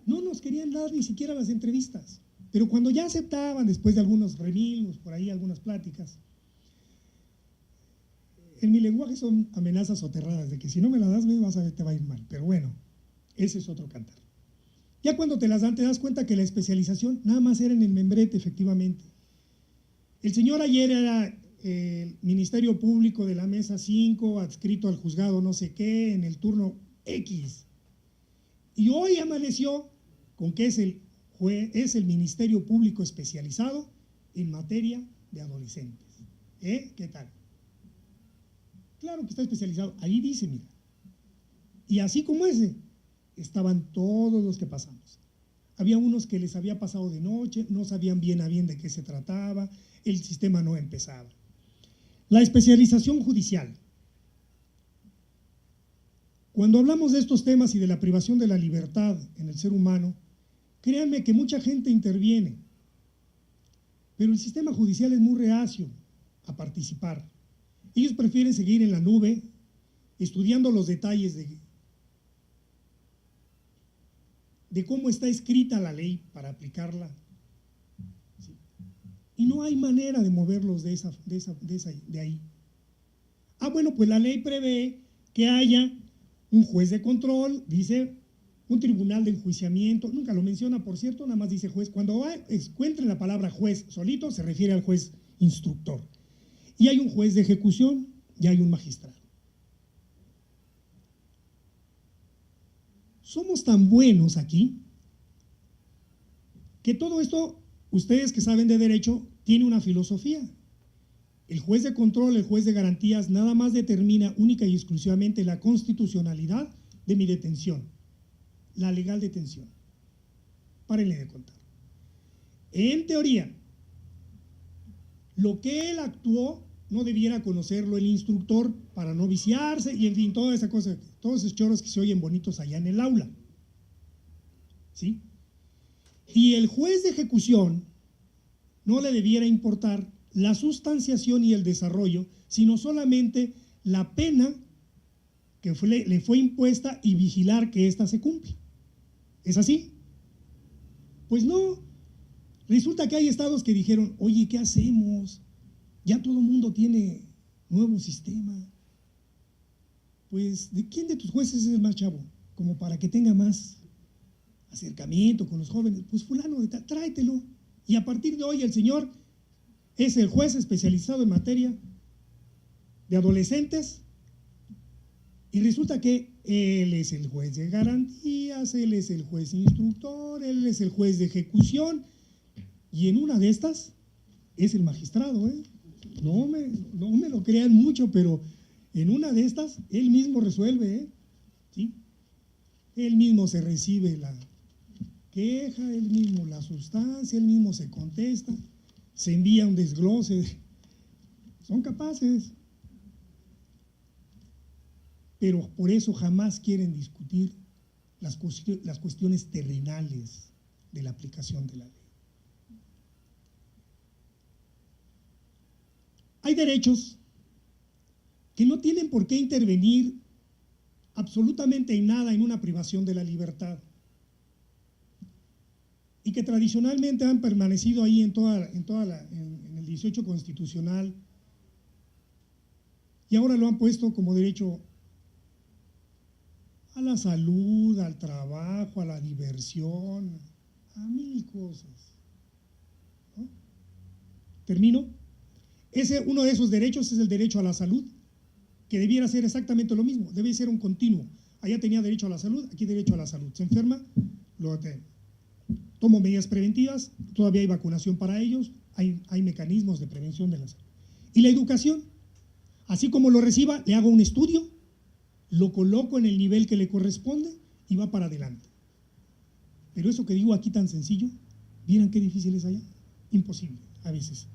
no nos querían dar ni siquiera las entrevistas. Pero cuando ya aceptaban, después de algunos remilgos, por ahí algunas pláticas, en mi lenguaje son amenazas soterradas, de que si no me las das, vas a ver, te va a ir mal. Pero bueno, ese es otro cantar. Ya cuando te las dan, te das cuenta que la especialización nada más era en el membrete, efectivamente. El señor ayer era el Ministerio Público de la Mesa 5, adscrito al juzgado no sé qué, en el turno X. Y hoy amaneció con que es el Ministerio Público especializado en materia de adolescentes. ¿Qué tal? Claro que está especializado, ahí dice, mira. Y así como ese, estaban todos los que pasamos. Había unos que les había pasado de noche, no sabían bien a bien de qué se trataba, el sistema no empezaba. La especialización judicial. Cuando hablamos de estos temas y de la privación de la libertad en el ser humano, créanme que mucha gente interviene, pero el sistema judicial es muy reacio a participar. Ellos prefieren seguir en la nube, estudiando los detalles de cómo está escrita la ley para aplicarla. ¿Sí? Y no hay manera de moverlos de ahí. Ah, bueno, pues la ley prevé que haya un juez de control, dice un tribunal de enjuiciamiento, nunca lo menciona, por cierto, nada más dice juez. Cuando encuentren la palabra juez solito, se refiere al juez instructor. Y hay un juez de ejecución y hay un magistrado. Somos tan buenos aquí que todo esto, ustedes que saben de derecho, tiene una filosofía. El juez de control, el juez de garantías, nada más determina única y exclusivamente la constitucionalidad de mi detención, la legal detención. Párenle de contar. En teoría, lo que él actuó no debiera conocerlo el instructor para no viciarse y en fin, toda esa cosa, todos esos choros que se oyen bonitos allá en el aula. ¿Sí? Y el juez de ejecución no le debiera importar la sustanciación y el desarrollo, sino solamente la pena que le fue impuesta y vigilar que ésta se cumpla. ¿Es así? Pues no. Resulta que hay estados que dijeron, oye, ¿qué hacemos? Ya todo el mundo tiene nuevo sistema. Pues, ¿de quién de tus jueces es el más chavo? Como para que tenga más acercamiento con los jóvenes. Pues fulano, tráetelo. Y a partir de hoy el señor es el juez especializado en materia de adolescentes y resulta que él es el juez de garantías, él es el juez instructor, él es el juez de ejecución y en una de estas es el magistrado, ¿eh? No me lo crean mucho, pero en una de estas él mismo resuelve, ¿sí? Él mismo se recibe queja, él mismo la sustancia, él mismo se contesta, se envía un desglose. Son capaces, pero por eso jamás quieren discutir las cuestiones terrenales de la aplicación de la ley. Hay derechos que no tienen por qué intervenir absolutamente en nada en una privación de la libertad y que tradicionalmente han permanecido ahí en el 18 constitucional y ahora lo han puesto como derecho a la salud, al trabajo, a la diversión, a mil cosas, ¿no? Termino. Uno de esos derechos es el derecho a la salud, que debiera ser exactamente lo mismo, debe ser un continuo. Allá tenía derecho a la salud, aquí derecho a la salud. Se enferma, tomo medidas preventivas, todavía hay vacunación para ellos, hay mecanismos de prevención de la salud. Y la educación, así como lo reciba, le hago un estudio, lo coloco en el nivel que le corresponde y va para adelante. Pero eso que digo aquí tan sencillo, ¿vieran qué difícil es allá? Imposible, a veces.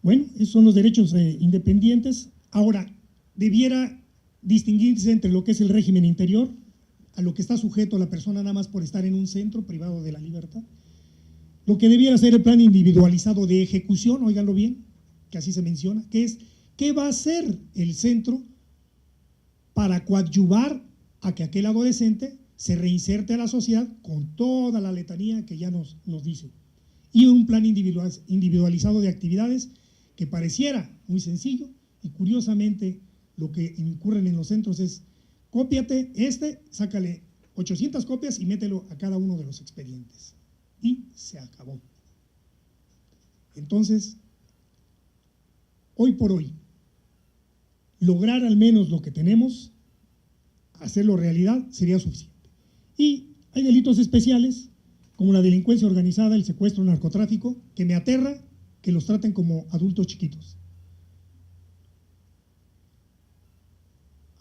Bueno, esos son los derechos independientes. Ahora, debiera distinguirse entre lo que es el régimen interior, a lo que está sujeto la persona nada más por estar en un centro privado de la libertad, lo que debiera ser el plan individualizado de ejecución, óiganlo bien, que así se menciona, que es ¿qué va a hacer el centro para coadyuvar a que aquel adolescente se reinserte a la sociedad con toda la letanía que ya nos dice? Y un plan individualizado de actividades que pareciera muy sencillo y curiosamente lo que incurren en los centros es cópiate sácale 800 copias y mételo a cada uno de los expedientes. Y se acabó. Entonces, hoy por hoy, lograr al menos lo que tenemos, hacerlo realidad, sería suficiente. Y hay delitos especiales, como la delincuencia organizada, el secuestro, el narcotráfico, que me aterra que los traten como adultos chiquitos.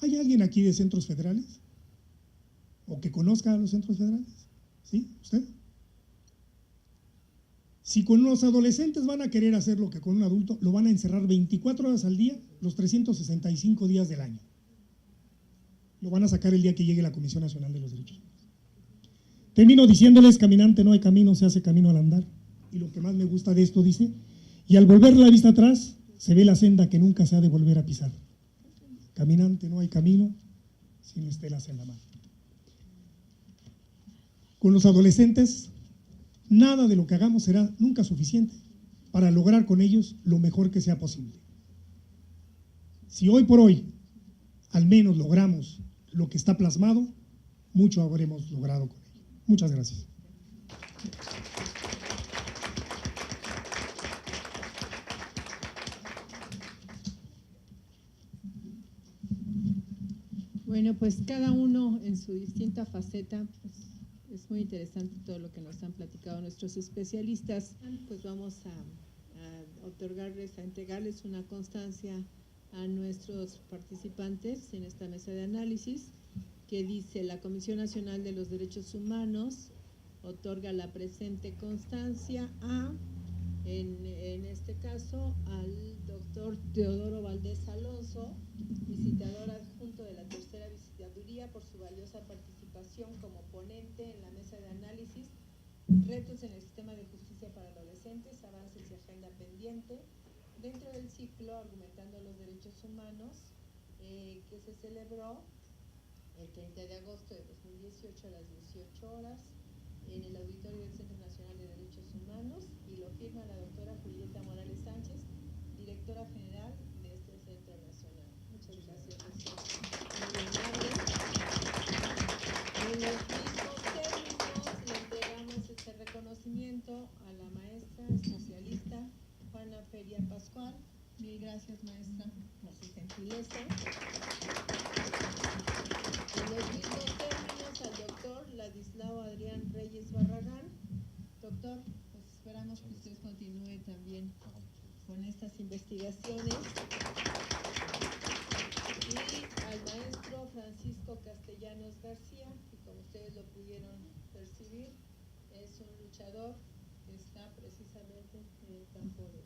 ¿Hay alguien aquí de centros federales? ¿O que conozca a los centros federales? ¿Sí? ¿Usted? Si con los adolescentes van a querer hacer lo que con un adulto, lo van a encerrar 24 horas al día, los 365 días del año. Lo van a sacar el día que llegue la Comisión Nacional de los Derechos Humanos. Termino diciéndoles, caminante no hay camino, se hace camino al andar. Y lo que más me gusta de esto dice, y al volver la vista atrás, se ve la senda que nunca se ha de volver a pisar. Caminante no hay camino, sin estelas en la mano. Con los adolescentes, nada de lo que hagamos será nunca suficiente para lograr con ellos lo mejor que sea posible. Si hoy por hoy, al menos logramos lo que está plasmado, mucho habremos logrado con ello. Muchas gracias. Bueno, pues cada uno en su distinta faceta, pues es muy interesante todo lo que nos han platicado nuestros especialistas. Pues vamos a otorgarles, a entregarles una constancia a nuestros participantes en esta mesa de análisis que dice: la Comisión Nacional de los Derechos Humanos otorga la presente constancia a, en este caso, al doctor Teodoro Valdés Alonso, visitador adjunto de la tercera visitaduría, por su valiosa participación como ponente en la mesa de análisis, retos en el sistema de justicia para adolescentes, avances y agenda pendiente, dentro del ciclo Argumentando los Derechos Humanos, que se celebró el 30 de agosto de 2018 a las 18 horas en el auditorio del Centro Nacional de Derechos Humanos, y lo firma la doctora Julieta Morales Sánchez, directora general de este Centro Nacional. Muchas gracias, doctor. Muy amable. En los mismos términos le entregamos este reconocimiento a la maestra especialista Juana Feria Pascual. Mil gracias, maestra, por su gentileza. En los mismos términos al doctor Ladislao Adrián Reyes Barragán. Doctor, pues esperamos que usted continúe también con estas investigaciones. Y al maestro Francisco Castellanos. Castellanos García, y como ustedes lo pudieron percibir, es un luchador que está precisamente en el campo de